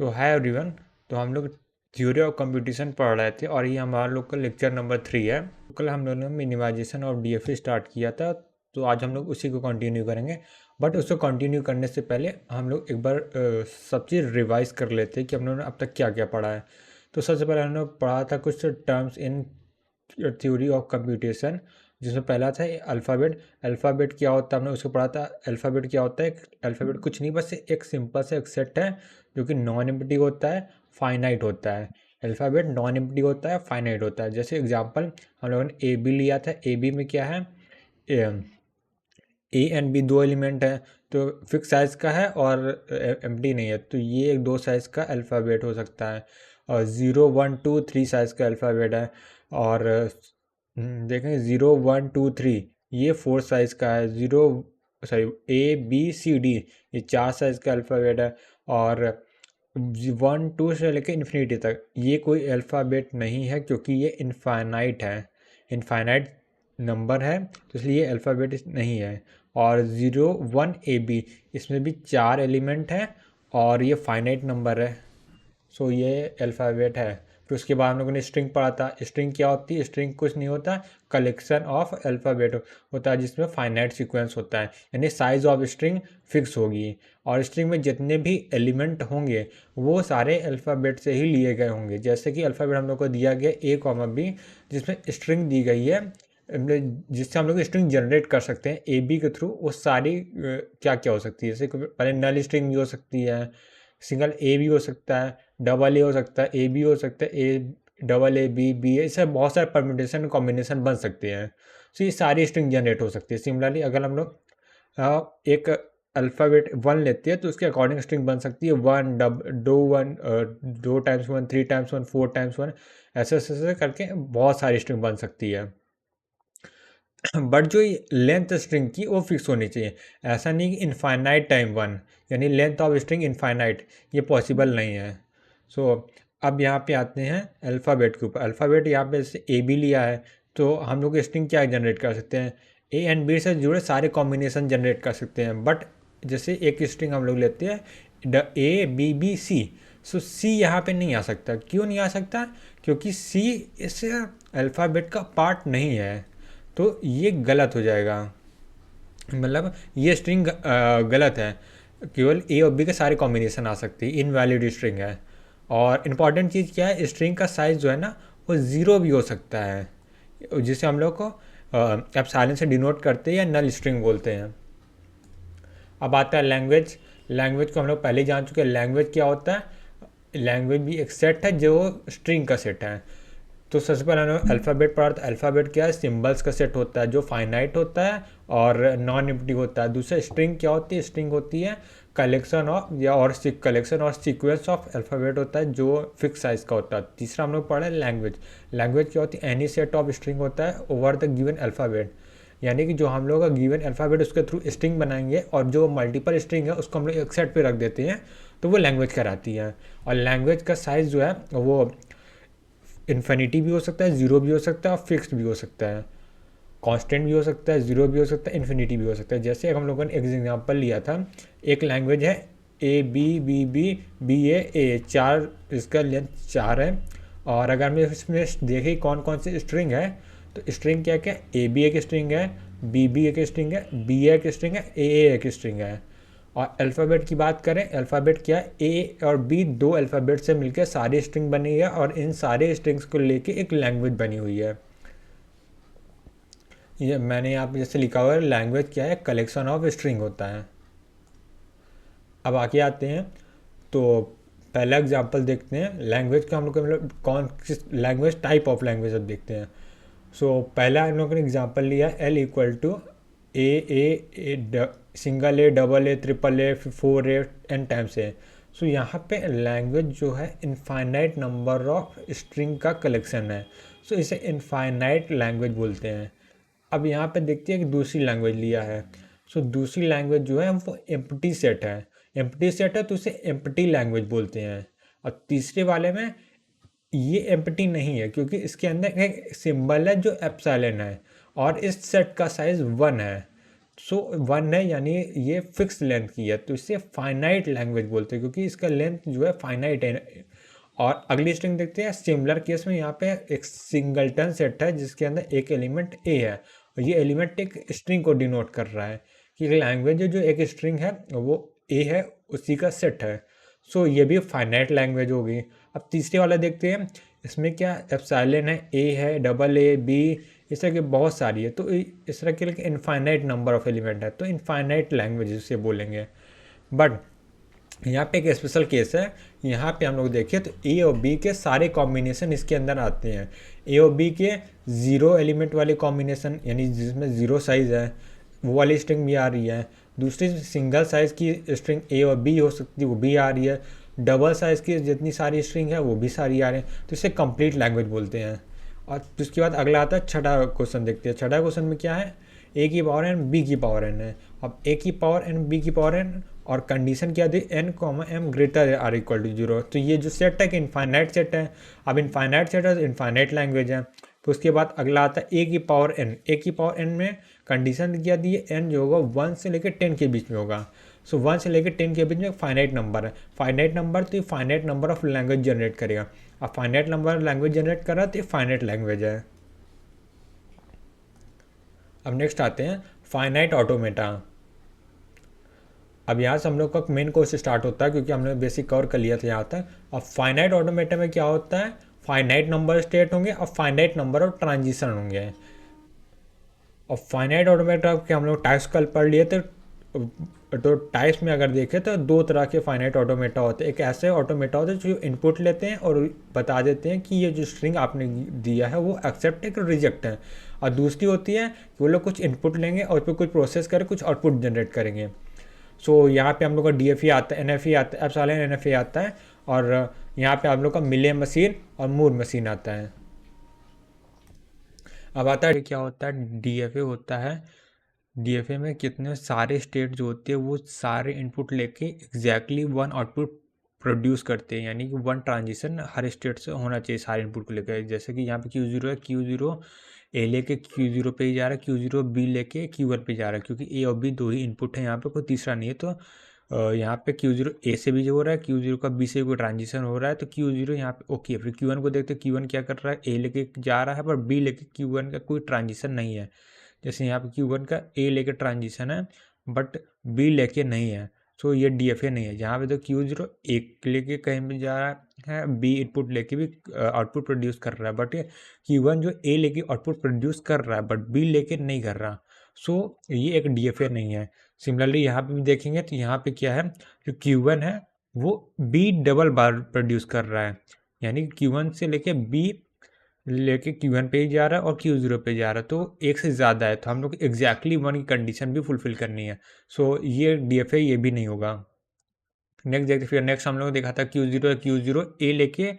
तो hi everyone. तो हम लोग थ्योरी ऑफ कंप्यूटेशन पढ़ रहे थे और ये हमारा लोग का लेक्चर नंबर 3 है। कल हम लोगों ने मिनिमाइजेशन और डीएफए स्टार्ट किया था, तो आज हम लोग उसी को कंटिन्यू करेंगे। बट उसको कंटिन्यू करने से पहले हम लोग एक बार सब चीज़ रिवाइज कर लेते हैं कि हम लोगों ने अब तक क्या क्या पढ़ा है। तो सबसे पहले हमने पढ़ा था कुछ terms in theory of computation, जिसमें पहला था अल्फ़ाबेट। अल्फ़ाबेट क्या होता है हमने उसको पढ़ा था। अल्फ़ाबेट क्या होता है? अल्फ़ाबेट कुछ नहीं, बस एक सिंपल सा एक सेट है जो कि नॉन एम्प्टी होता है, फाइनाइट होता है। अल्फ़ाबेट नॉन एम्प्टी होता है, फाइनाइट होता है। जैसे एग्जांपल हम लोगों ने ए बी लिया था। ए बी में क्या है? ए एंड बी दो एलिमेंट है, तो फिक्स साइज़ का है और एम्प्टी नहीं है, तो ये एक दो साइज़ का अल्फ़ाबेट हो सकता है। और 0 1 2 3 साइज़ का अल्फ़ाबेट है। और देखें 0 1 2 3 ये 4 साइज़ का है। Zero sorry A B C D ये 4 साइज़ का अल्फ़ाबेट है। और 1 2 से लेकर इन्फिनिटी तक ये कोई अल्फ़ाबेट नहीं है, क्योंकि ये इनफाइनाइट है, इनफाइनाइट नंबर है, तो इसलिए ये अल्फ़ाबेट नहीं है। और 0 1 AB इसमें भी 4 एलिमेंट हैं और ये फाइनाइट नंबर है, सो ये अल्फ़ाबेट है। फिर उसके बाद हम लोगों ने स्ट्रिंग पढ़ा था। स्ट्रिंग क्या होती है? स्ट्रिंग कुछ नहीं होता, कलेक्शन ऑफ अल्फ़ाबेट होता है, जिसमें फाइनाइट सीक्वेंस होता है, यानी साइज ऑफ स्ट्रिंग फिक्स होगी। और स्ट्रिंग में जितने भी एलिमेंट होंगे वो सारे अल्फ़ाबेट से ही लिए गए होंगे। जैसे कि अल्फ़ाबेट हम लोग को दिया गया A, B, जिसमें स्ट्रिंग दी गई है, जिससे हम लोग स्ट्रिंग जनरेट कर सकते हैं ए बी के थ्रू। वो सारी क्या क्या हो सकती है? जैसे पहले नल स्ट्रिंग भी हो सकती है, सिंगल ए भी हो सकता है, डबल ए हो सकता है, ए बी हो सकता है, A double A B B A, इससे बहुत सारे परम्यूटेशन कॉम्बिनेशन बन सकते हैं। तो ये सारी स्ट्रिंग जनरेट हो सकती है। सिमिलरली अगर हम लोग एक अल्फ़ाबेट 1 लेते हैं, तो उसके अकॉर्डिंग स्ट्रिंग बन सकती है 1 1 2 टाइम्स 1 3 टाइम्स 1 4 टाइम्स 1, ऐसे ऐसे ऐसे करके बहुत सारी स्ट्रिंग बन सकती है। बट जो लेंथ स्ट्रिंग की वो फिक्स होनी चाहिए। ऐसा नहीं कि इनफाइनाइट टाइम 1, यानी लेंथ ऑफ स्ट्रिंग इनफाइनाइट, ये पॉसिबल नहीं है। सो अब यहाँ पे आते हैं अल्फ़ाबेट के ऊपर। अल्फ़ाबेट यहाँ पे जैसे ए बी लिया है, तो हम लोग स्ट्रिंग क्या जनरेट कर सकते हैं? ए एंड बी से जुड़े सारे कॉम्बिनेशन जनरेट कर सकते हैं। बट जैसे एक स्ट्रिंग हम लोग लेते हैं ए बी बी सी, सो सी यहाँ पे नहीं आ सकता। क्यों नहीं आ सकता? क्योंकि सी इस अल्फ़ाबेट का पार्ट नहीं है, तो ये गलत हो जाएगा। मतलब ये स्ट्रिंग गलत है। केवल ए और बी के सारे कॉम्बिनेशन आ सकती है, इनवैलिड स्ट्रिंग है। और इम्पॉर्टेंट चीज़ क्या है? स्ट्रिंग का साइज़ जो है ना, वो ज़ीरो भी हो सकता है, जिसे हम लोग को एप्सिलॉन से डिनोट करते हैं या नल स्ट्रिंग बोलते हैं। अब आता है लैंग्वेज। लैंग्वेज को हम लोग पहले ही जान चुके हैं। लैंग्वेज क्या होता है? लैंग्वेज भी एक सेट है जो स्ट्रिंग का सेट है। तो सबसे पहले हमने अल्फ़ाबेट पढ़ा था। अल्फ़ाबेट क्या है? सिंबल्स का सेट होता है जो फाइनाइट होता है और नॉन एम्प्टी होता है। दूसरा स्ट्रिंग क्या होती है? स्ट्रिंग होती है कलेक्शन ऑफ या और कलेक्शन और सीक्वेंस ऑफ अल्फ़ाबेट होता है जो फिक्स साइज का होता है। तीसरा हम लोग पढ़ा है लैंग्वेज। लैंग्वेज क्या होती है? एनी सेट ऑफ स्ट्रिंग होता है ओवर द गिवन अल्फ़ाबेट, यानी कि जो हम लोग का गिवन अल्फ़ाबेट उसके थ्रू स्ट्रिंग बनाएंगे और जो मल्टीपल स्ट्रिंग है उसको हम लोग एक सेट पे रख देते हैं, तो वो लैंग्वेज कहलाती है। और लैंग्वेज का साइज़ जो है वो इन्फिनिटी भी हो सकता है, ज़ीरो भी हो सकता है और फिक्स्ड भी हो सकता है। कांस्टेंट भी हो सकता है, ज़ीरो भी हो सकता है, इन्फिनिटी भी हो सकता है। जैसे हम लोगों ने एक एग्जांपल लिया था, एक लैंग्वेज है A B B B B A चार, इसका लेंथ 4 है। और अगर हम इसमें देखें कौन कौन सी स्ट्रिंग है, तो स्ट्रिंग क्या क्या? ए बी एक स्ट्रिंग है, बी बी एक स्ट्रिंग है, बी एक स्ट्रिंग है, ए एक स्ट्रिंग है। और अल्फ़ाबेट की बात करें, अल्फ़ाबेट क्या है? ए और बी दो अल्फ़ाबेट से मिलकर सारी स्ट्रिंग बनी है और इन सारे स्ट्रिंग्स को लेके एक लैंग्वेज बनी हुई है। ये मैंने यहाँ पे जैसे लिखा हुआ है, लैंग्वेज क्या है? कलेक्शन ऑफ स्ट्रिंग होता है। अब आगे आते हैं, तो पहला एग्जांपल देखते हैं लैंग्वेज का। हम लोग मतलब कौन किस लैंग्वेज, टाइप ऑफ लैंग्वेज अब देखते हैं। सो पहला हम लोगों ने एग्जांपल लिया L equal to A single A, double A, triple A, 4 A N times A. So यहाँ पे लैंग्वेज जो है इनफाइनाइट नंबर ऑफ स्ट्रिंग का कलेक्शन है, सो इसे इनफाइनाइट लैंग्वेज बोलते हैं। अब यहाँ पे देखते हैं कि दूसरी लैंग्वेज लिया है। सो दूसरी लैंग्वेज जो है वो एम्प्टी सेट है। एम्प्टी सेट है तो उसे एम्प्टी लैंग्वेज बोलते हैं। और तीसरे वाले में ये एम्प्टी नहीं है, क्योंकि इसके अंदर एक सिंबल है जो एप्सिलॉन है और इस सेट का साइज 1 है। सो वन है, यानी ये फिक्स लेंथ की है, तो इसे फाइनाइट लैंग्वेज बोलते हैं क्योंकि इसका लेंथ जो है फाइनाइट है। और अगली स्ट्रिंग देखते हैं। सिमिलर केस में यहाँ पे एक सिंगलटन सेट है जिसके अंदर एक एलिमेंट ए है, और ये एलिमेंट एक स्ट्रिंग को डिनोट कर रहा है कि लैंग्वेज जो एक स्ट्रिंग है वो ए है, उसी का सेट है। सो ये भी फाइनाइट लैंग्वेज होगी। अब तीसरे वाला देखते हैं। इसमें क्या एप्सिलॉन है, ए है, डबल ए, बी, इस तरह की बहुत सारी है। तो इस तरह के इनफाइनाइट नंबर ऑफ एलिमेंट है, तो इनफाइनाइट लैंग्वेज से बोलेंगे। बट यहाँ पे एक स्पेशल केस है। यहाँ पे हम लोग देखिए तो ए और बी के सारे कॉम्बिनेशन इसके अंदर आते हैं। ए और बी के ज़ीरो एलिमेंट वाले कॉम्बिनेशन, यानी जिसमें ज़ीरो साइज़ है, वो वाली स्ट्रिंग भी आ रही है। दूसरी सिंगल साइज़ की स्ट्रिंग ए और बी हो सकती है, वो भी आ रही है। डबल साइज़ की जितनी सारी स्ट्रिंग है वो भी सारी आ रही हैं, तो इसे कंप्लीट लैंग्वेज बोलते हैं। और उसके बाद अगला आता है छठा क्वेश्चन। देखते हैं छठा क्वेश्चन में क्या है। ए की पावर एन, बी की पावर एन है। अब ए की पावर एन, बी की पावर एन, और कंडीशन क्या दी, N comma M greater or equal to zero. तो ये जो सेट है कि इनफाइनाइट सेट है। अब इनफाइनाइट सेट है तो इनफाइनाइट लैंग्वेज है। तो उसके बाद अगला आता है ए की पावर एन। ए की पावर एन में कंडीशन क्या दी है, एन जो होगा 1 से लेकर 10 के बीच में होगा। सो 1 से लेकर 10 के बीच में फाइनाइट नंबर है। फाइनाइट नंबर तो finite number of language generate करेगा। अब फाइनाइट नंबर लैंग्वेज जनरेट कर रहा है तो फाइनाइट लैंग्वेज है। अब नेक्स्ट आते हैं फाइनाइट ऑटोमेटा। अब यहाँ से हम लोग का मेन कोर्स स्टार्ट होता है क्योंकि हमने बेसिक कवर कर लिया था यहाँ तक। अब फाइनाइट ऑटोमेटा में क्या होता है, फाइनाइट नंबर स्टेट होंगे और फाइनाइट नंबर ऑफ ट्रांजिशन होंगे। और फाइनाइट ऑटोमेटा के हम लोग टाइप्स कल पढ़ लिए थे। तो टाइप्स में अगर देखें तो दो तरह के फाइनाइट ऑटोमेटा होते हैं। एक ऐसे ऑटोमेटा होते हैं जो इनपुट लेते हैं और बता देते हैं कि ये जो स्ट्रिंग आपने दिया है वो एक्सेप्ट है कि रिजेक्ट है। और दूसरी होती है कि वो लोग कुछ इनपुट लेंगे और उस पर कुछ प्रोसेस कर कुछ आउटपुट जनरेट करेंगे। सो यहाँ पे हम लोग का DFE आता है, NFE आता है, एप्सिलॉन NFE आता है, और यहाँ पे हम लोग का मिले मशीन और मूर मशीन आता है। अब आता है क्या होता है, DFA होता है। DFA में कितने सारे स्टेट जो होते हैं वो सारे इनपुट लेके एग्जैक्टली वन आउटपुट प्रोड्यूस करते हैं, यानी कि वन ट्रांजिशन हर स्टेट से होना चाहिए सारे इनपुट को लेकर। जैसे कि यहाँ पे Q0 है, Q0 ए लेके Q0 पे ही जा रहा है, Q0 बी लेके Q1 पे जा रहा है, क्योंकि ए और बी दो ही इनपुट है, यहाँ पे कोई तीसरा नहीं है। तो यहाँ पे Q0 ए से भी जो हो रहा है, Q0 का बी से कोई ट्रांजिशन हो रहा है, तो Q0 यहाँ पे ओके। फिर Q1 को देखते हैं, Q1 क्या कर रहा है, ए लेके जा रहा है पर बी लेके Q1 का कोई ट्रांजिशन नहीं है। जैसे यहाँ पे Q1 का ए लेके ट्रांजिशन है बट बी लेके नहीं है, सो ये DFA नहीं है। जहाँ पे तो Q0 एक लेके कहीं भी जा रहा है, बी इनपुट लेके भी आउटपुट प्रोड्यूस कर रहा है, बट Q1 जो ए लेके आउटपुट प्रोड्यूस कर रहा है बट बी लेके नहीं कर रहा, सो ये एक DFA नहीं है। सिमिलरली यहाँ पे भी देखेंगे तो यहाँ पे क्या है, जो Q1 है वो बी डबल बार प्रोड्यूस कर रहा है, यानी Q1 से लेके Q1 पे ही जा रहा है और Q0 पे जा रहा है, तो एक से ज़्यादा है, तो हम लोग एग्जैक्टली वन की कंडीशन भी फुलफिल करनी है। सो ये DFA ये भी नहीं होगा। नेक्स्ट देखते, फिर नेक्स्ट हम लोग ने देखा था Q0 है, Q0 ए लेके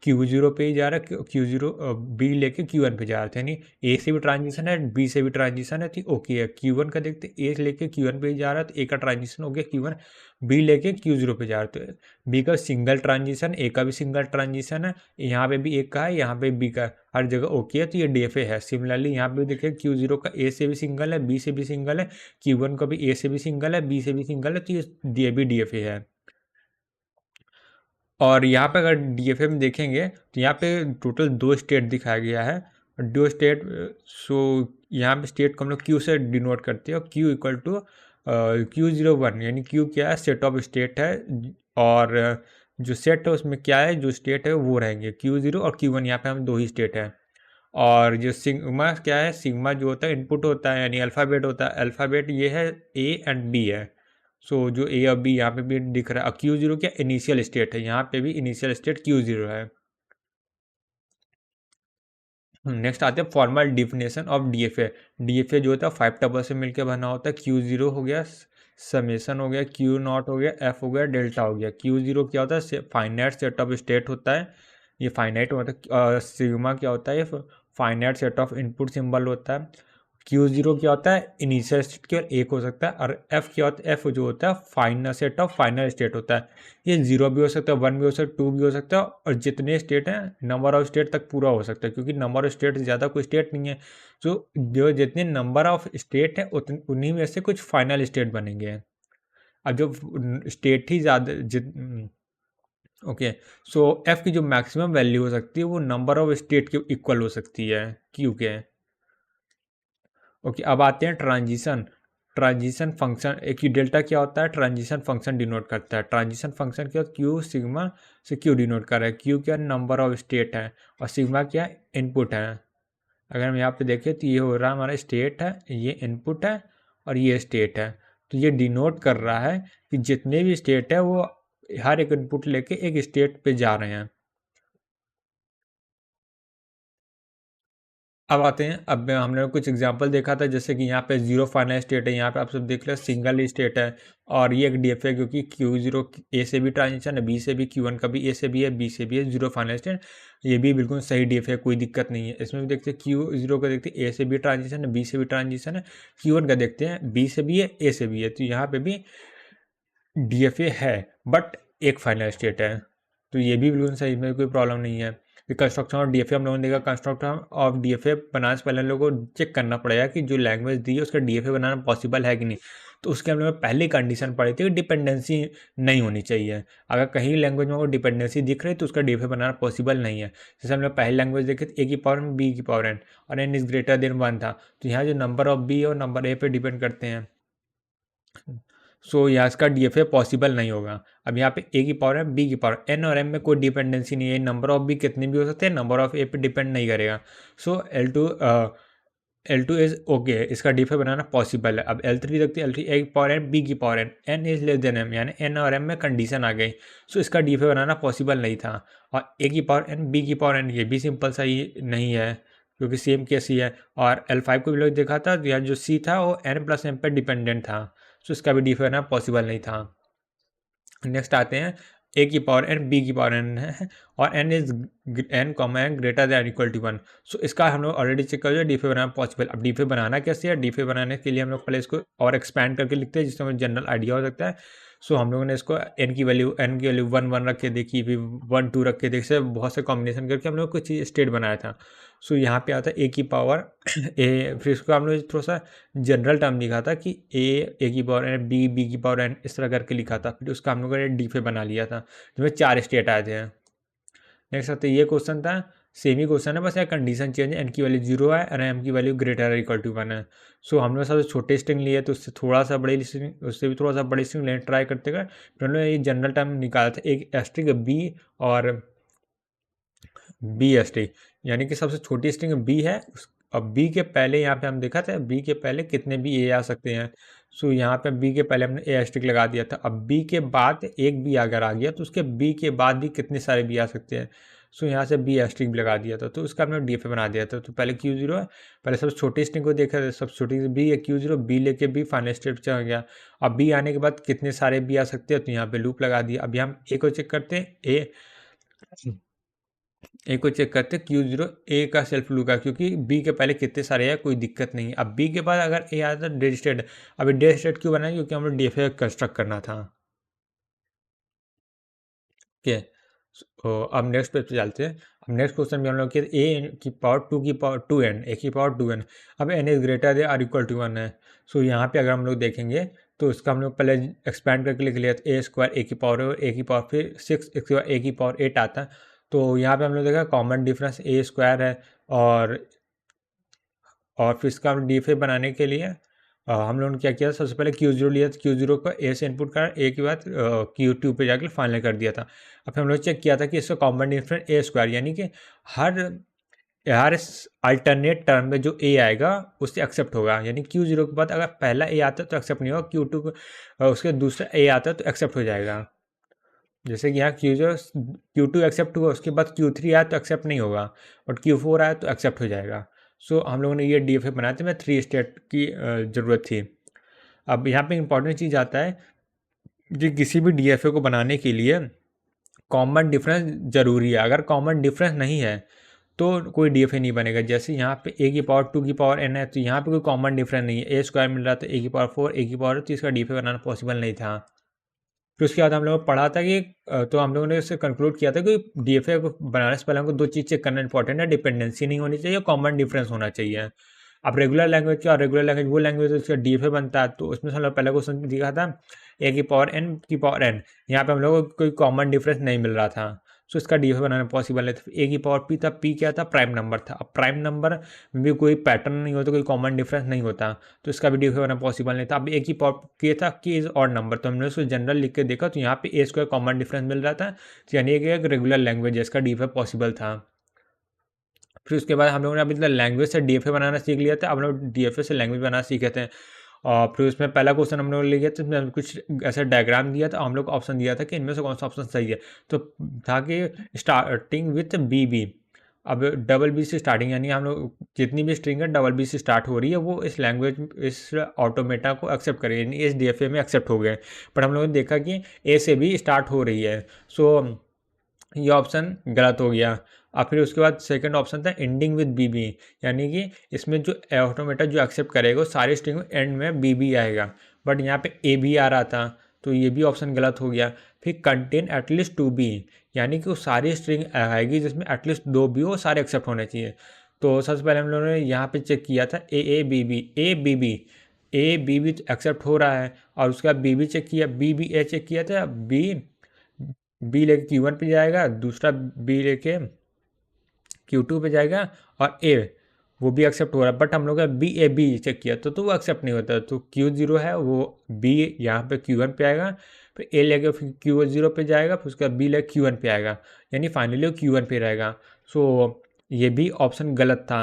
Q0 पे ही जा रहा है, Q0 बी लेके Q1 पे जा रहा था, यानी ए से भी ट्रांजिशन है, बी से भी ट्रांजिशन है, ठीक ओके है। Q1 का देखते, ए लेके Q1 पे ही जा रहा है तो ए का ट्रांजिशन हो गया Q1, बी लेके Q0 पे जा रहा है तो बी का सिंगल ट्रांजिशन, ए का भी सिंगल ट्रांजिशन है, यहाँ पे भी ए का है, यहाँ पे बी का, हर जगह ओके है, तो ये DFA है। सिमिलरली यहाँ पे देखिए Q0 का ए से भी सिंगल है, बी से भी सिंगल है, Q1 का भी ए से भी सिंगल है, बी से भी सिंगल है, तो ये भी DFA है। और यहाँ पे अगर DFA में देखेंगे तो यहाँ पे टोटल दो स्टेट दिखाया गया है, दो स्टेट। सो यहाँ पे स्टेट को हम लोग Q से डिनोट करते हैं, और Q इक्वल टू Q01, यानी Q क्या है, सेट ऑफ स्टेट है, और जो सेट है उसमें क्या है, जो स्टेट है वो रहेंगे Q0 और Q1, यहाँ पे हम दो ही स्टेट है। और जो सिग्मा क्या है, सिग्मा जो होता है इनपुट होता है, यानी अल्फ़ाबेट होता है, अल्फ़ाबेट ये है A एंड B है। सो जो ए और बी यहाँ पे भी दिख रहा है। Q0 क्या इनिशियल स्टेट है, यहाँ पे भी इनिशियल स्टेट Q0 है। नेक्स्ट आते हैं formal definition of DFA। DFA जो होता है 5 टपल से मिलकर बना होता है। Q0 हो गया, समेशन हो गया, Q0 हो गया, F हो गया, डेल्टा हो गया। Q0 क्या होता है, फाइनाइट सेट ऑफ स्टेट होता है, ये फाइनाइट होता है। सिग्मा क्या होता है, ये finite set of input symbol होता है। Q0 क्या होता है, इनिशियल स्टेट केवल एक हो सकता है, और F क्या होता है, F जो होता है final set of final state होता है। ये 0 भी हो सकता है, 1 भी हो सकता है, 2 भी हो सकता है, और जितने स्टेट हैं नंबर ऑफ स्टेट तक पूरा हो सकता है, क्योंकि नंबर ऑफ स्टेट से ज़्यादा कोई स्टेट नहीं है। तो जो जितने नंबर ऑफ स्टेट है उन्हीं में से कुछ फाइनल स्टेट बनेंगे। अब जो स्टेट ही ज़्यादा ओके, सो एफ की जो मैक्सिमम वैल्यू हो सकती है वो नंबर ऑफ स्टेट के इक्वल हो सकती है क्यू के। ओके, अब आते हैं ट्रांजिशन। ट्रांजिशन फंक्शन, एक ही डेल्टा क्या होता है, ट्रांजिशन फंक्शन डिनोट करता है। ट्रांजिशन फंक्शन क्या, क्यू सिग्मा से क्यू डिनोट कर रहा है। क्यू क्या, नंबर ऑफ स्टेट है, और सिग्मा क्या, इनपुट है। अगर हम यहाँ पे देखें तो ये हो रहा है हमारा स्टेट है, ये इनपुट है, और ये स्टेट है। तो ये डिनोट कर रहा है कि जितने भी स्टेट है वो हर एक इनपुट लेके एक स्टेट पे जा रहे हैं। अब आते हैं, अब हमने कुछ एग्जांपल देखा था, जैसे कि यहाँ पे जीरो फाइनल स्टेट है, यहाँ पे आप सब देख लो सिंगल स्टेट है, और ये एक डीएफ है, क्योंकि क्यू जीरो ए से भी ट्रांजिशन है, बी से भी, Q1 का भी ए से भी है, बी से भी है, जीरो फाइनल स्टेट। ये भी बिल्कुल सही डीएफ है, कोई दिक्कत नहीं है। इसमें भी देखते हैं Q0 का, देखते हैं ए से भी ट्रांजिशन है, बी से भी ट्रांजिशन है, Q1 का देखते हैं बी से भी है, ए से भी है। तो यहाँ पे भी डीएफए है, बट एक फाइनल स्टेट है, तो ये भी बिल्कुल सही, में कोई प्रॉब्लम नहीं है। कंस्ट्रक्शन ऑफ डीएफए हम लोगों ने देखा, कंस्ट्रक्शन ऑफ डीएफए बनाने से पहले हम लोगों को चेक करना पड़ेगा कि जो लैंग्वेज दी है उसका डीएफए बनाना पॉसिबल है कि नहीं। तो उसके हम लोग पहली कंडीशन पड़ी थी कि डिपेंडेंसी नहीं होनी चाहिए। अगर कहीं लैंग्वेज में वो डिपेंडेंसी दिख रही है तो उसका डीएफए बनाना पॉसिबल नहीं है। जैसे हम लोग पहली लैंग्वेज देखे ए की पावर में बी की पावर एन, और एन इज ग्रेटर देन 1 था, तो यहाँ जो नंबर ऑफ बी और नंबर ए पे डिपेंड करते हैं। सो यहाँ इसका डीएफए पॉसिबल नहीं होगा। अब यहाँ पे ए की पावर है, बी की पावर, एन और एम में कोई डिपेंडेंसी नहीं है, नंबर ऑफ बी कितने भी हो सकते हैं, नंबर ऑफ ए पे डिपेंड नहीं करेगा। So L two is okay, इसका डीएफए बनाना पॉसिबल है। अब L3 देखते हैं, L3 ए की पावर एन, बी की power N, N is less than M, यानी एन और एम में कंडीशन आ गई। सो इसका डीएफए बनाना पॉसिबल नहीं था। और ए की पावर एन, बी की पावर एन, ये भी सिंपल सा ही नहीं है, क्योंकि सेम केस ही है। और L5 को भी लोग देखा था, या जो सी था वो एन प्लस एम पे डिपेंडेंट था, सो इसका भी डीएफए बनाना पॉसिबल नहीं था। नेक्स्ट आते हैं, ए की पावर एन, बी की पावर एन है, और N is N comma N greater than equal to 1। So इसका हम लोग ऑलरेडी चेक कर दिया, डीफे बनाना पॉसिबल। अब डीफे बनाना कैसे है, डीफे बनाने के लिए हम लोग पहले इसको और एक्सपैंड करके लिखते हैं, जिससे हमें जनरल आइडिया हो सकता है। सो हम लोगों ने इसको एन की वैल्यू 1 1 रख के देखी, फिर 1 2 रख के देखी, बहुत से कॉम्बिनेशन करके हम लोग कुछ स्टेट बनाया था। सो यहाँ पे आता है ए की पावर ए, फिर इसको हम लोग थोड़ा सा जनरल टर्म लिखा था कि ए की पावर एन, बी की पावर एन, इस तरह करके लिखा था। फिर उसका हम लोगों ने डीफे बना लिया था, जिसमें 4 स्टेट आए थे। नेक्स्ट आते ये क्वेश्चन था, सेम ही क्वेश्चन है, बस एक कंडीशन चेंज है, एन की वैल्यू 0 है और एम की वैल्यू ग्रेटर है इक्वल टू 1 है। सो हम लोग सबसे छोटे स्ट्रिंग लिए, तो उससे थोड़ा सा बड़ी स्ट्रिंग, उससे भी थोड़ा सा बड़ी स्ट्रिंग लेने ट्राई करते गए। फिर हम लोग ये जनरल टर्म निकाला था, एक स्ट्रिंग बी और बी स्ट्रिंग, यानी कि सबसे छोटी स्ट्रिंग बी है। अब बी के पहले यहाँ पे हम देखा था, बी के पहले कितने भी ए आ सकते हैं। सो यहाँ पे बी के पहले हमने ए स्ट्रिंग लगा दिया था। अब बी के बाद एक बी अगर आ गया तो उसके बी के बाद भी कितने सारे बी आ सकते हैं। सो यहाँ से बी स्ट्रिंग भी लगा दिया था, तो उसका हमने डीएफए बना दिया था। तो पहले Q0 है, पहले सबसे छोटी स्ट्रिंग को देखा था, सबसे छोटी बी है Q0, बी लेके बी फाइनल स्टेट चला गया। अब बी आने के बाद कितने सारे बी आ सकते हैं, तो यहाँ पे लूप लगा दिया। अभी हम ए को चेक करते हैं, ए को चेक करते Q0 ए का सेल्फ लूप है, क्योंकि बी के पहले कितने सारे हैं कोई दिक्कत नहीं है। अब बी के बाद अगर ए आता है डेड स्टेट, अभी डेड स्टेट क्यों बनाया, क्योंकि हमें डीएफए कंस्ट्रक्ट करना था। ओके, अब नेक्स्ट पेज पे चलते हैं। अब नेक्स्ट क्वेश्चन में हम लोग ए की पावर 2 की पावर 2n, ए की पावर 2n। अब N is greater than or equal to 1 है। सो यहाँ पे अगर हम लोग देखेंगे तो इसका हम लोग पहले एक्सपैंड करके लिख लिया, ए स्क्वायर ए की पावर ए की पावर, फिर 6 इसके बाद ए की पावर 8 आता है। तो यहाँ पे हम लोग देखा कॉमन डिफरेंस ए स्क्वायर है, और फिर इसका हम डीएफए बनाने के लिए हम लोगों ने क्या किया, सबसे पहले Q0 लिया, तो Q0 को ए से इनपुट कर, ए के बाद Q2 पे जाकर फाइनल कर दिया था। अब हम लोग चेक किया था कि इसका कॉमन डिफरेंस ए स्क्वायर, यानी कि हर हर अल्टरनेट टर्म में जो ए आएगा उससे एक्सेप्ट होगा, यानी Q0 के बाद अगर पहला ए आता है तो एक्सेप्ट नहीं होगा, Q2 को उसके दूसरा ए आता है तो एक्सेप्ट हो जाएगा। जैसे कि यहाँ Q2 एक्सेप्ट हुआ, उसके बाद Q3 आया तो एक्सेप्ट नहीं होगा, और Q4 आया तो एक्सेप्ट हो जाएगा। सो हम लोगों ने ये डीएफए बनाए थे, में 3 स्टेट की ज़रूरत थी। अब यहाँ पे इंपॉर्टेंट चीज़ आता है कि किसी भी डीएफए को बनाने के लिए कॉमन डिफरेंस ज़रूरी है। अगर कॉमन डिफरेंस नहीं है तो कोई DFA नहीं बनेगा। जैसे यहाँ पे a की पावर 2 की पावर n है, तो यहाँ पे कोई कॉमन डिफरेंस नहीं है, a² मिल रहा था, a की पावर 4 a की पावर, तो इसका DFA बनाना पॉसिबल नहीं था। फिर उसके बाद हम लोगों ने पढ़ा था कि तो हम लोगों ने इससे कंक्लूड किया था कि DFA को बनाने से पहले हमको दो चीज़ चेक करना इंपॉर्टेंट है, डिपेंडेंसी नहीं होनी चाहिए, कॉमन डिफरेंस होना चाहिए। अब रेगुलर लैंग्वेज क्या, रेगुलर लैंग्वेज वो लैंग्वेज है उसका DFA बनता है, तो उसमें से हम लोग पहला क्वेश्चन दिखा था a की पावर n की पावर n, यहाँ पे हम लोगों को कोई कॉमन डिफरेंस नहीं मिल रहा था, सो इसका DFA बनाना पॉसिबल नहीं था। a की पावर p था, p क्या था, प्राइम नंबर था। अब प्राइम नंबर में भी कोई पैटर्न नहीं होता, कोई कॉमन डिफरेंस नहीं होता, तो इसका भी DFA बनाना पॉसिबल नहीं था। अब a की पावर k था, k इज ऑड नंबर, तो हमने उसको जनरल लिख के देखा, तो यहाँ पे a² कॉमन डिफरेंस मिल रहा था, तो यानी कि एक रेगुलर लैंग्वेज है, इसका DFA पॉसिबल था। फिर उसके बाद हम लोगों ने अभी तक लैंग्वेज से DFA बनाना सीख लिया था, अब लोग DFA से लैंग्वेज बनाना सीखे थे। और फिर उसमें पहला क्वेश्चन हम लोग ले गया, तो उसमें कुछ ऐसा डायग्राम दिया था, हम लोग को ऑप्शन दिया था कि इनमें से कौन सा ऑप्शन सही है, तो था कि स्टार्टिंग विथ BB। अब डबल बी से स्टार्टिंग, यानी हम लोग जितनी भी स्ट्रिंग है डबल बी से स्टार्ट हो रही है, वो इस लैंग्वेज, इस ऑटोमेटा को एक्सेप्ट करेगी, यानी इस DFA में एक्सेप्ट हो गए। पर हम लोगों ने देखा कि ए से भी स्टार्ट हो रही है, सो ये ऑप्शन गलत हो गया। और फिर उसके बाद सेकंड ऑप्शन था एंडिंग विद BB, यानी कि इसमें जो ऑटोमेटा जो एक्सेप्ट करेगा वो सारी स्ट्रिंग में एंड में BB आएगा, बट यहाँ पे AB आ रहा था, तो ये भी ऑप्शन गलत हो गया। फिर कंटेन एटलीस्ट 2B, यानी कि वो सारी स्ट्रिंग आएगी जिसमें एटलीस्ट 2B हो, सारे एक्सेप्ट होने चाहिए। तो सबसे पहले हम लोगों ने यहाँ पे चेक किया था ABB एक्सेप्ट हो रहा है, और उसके बाद BB चेक किया, BBA चेक किया था, बी लेके Q1 पे जाएगा, दूसरा B लेके Q2 पे जाएगा, और A वो भी एक्सेप्ट हो रहा है, बट हम लोग BAB चेक किया तो वो एक्सेप्ट नहीं होता, तो Q0 है वो B यहाँ पे Q1 पे आएगा, फिर A लेके फिर Q0 पे जाएगा, फिर उसका B लेके Q1 पे आएगा, यानी फाइनली वो Q1 पे रहेगा। सो ये भी ऑप्शन गलत था,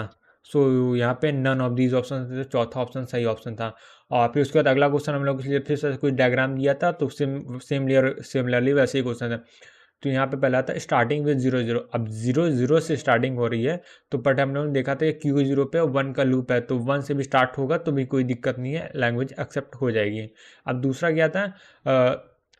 सो यहाँ पे नन ऑफ दीज ऑप्शन थे, चौथा ऑप्शन सही ऑप्शन था। और फिर उसके बाद अगला क्वेश्चन हम लोग के लिए फिर से कुछ डायग्राम दिया था, तो सिमिलरली वैसे ही क्वेश्चन था। तो यहाँ पे पहला था स्टार्टिंग विद 0 0, अब 0 0 से स्टार्टिंग हो रही है, तो बट हम लोगों ने देखा था कि Q0 पे 1 का लूप है, तो 1 से भी स्टार्ट होगा तो भी कोई दिक्कत नहीं है, लैंग्वेज एक्सेप्ट हो जाएगी। अब दूसरा क्या था,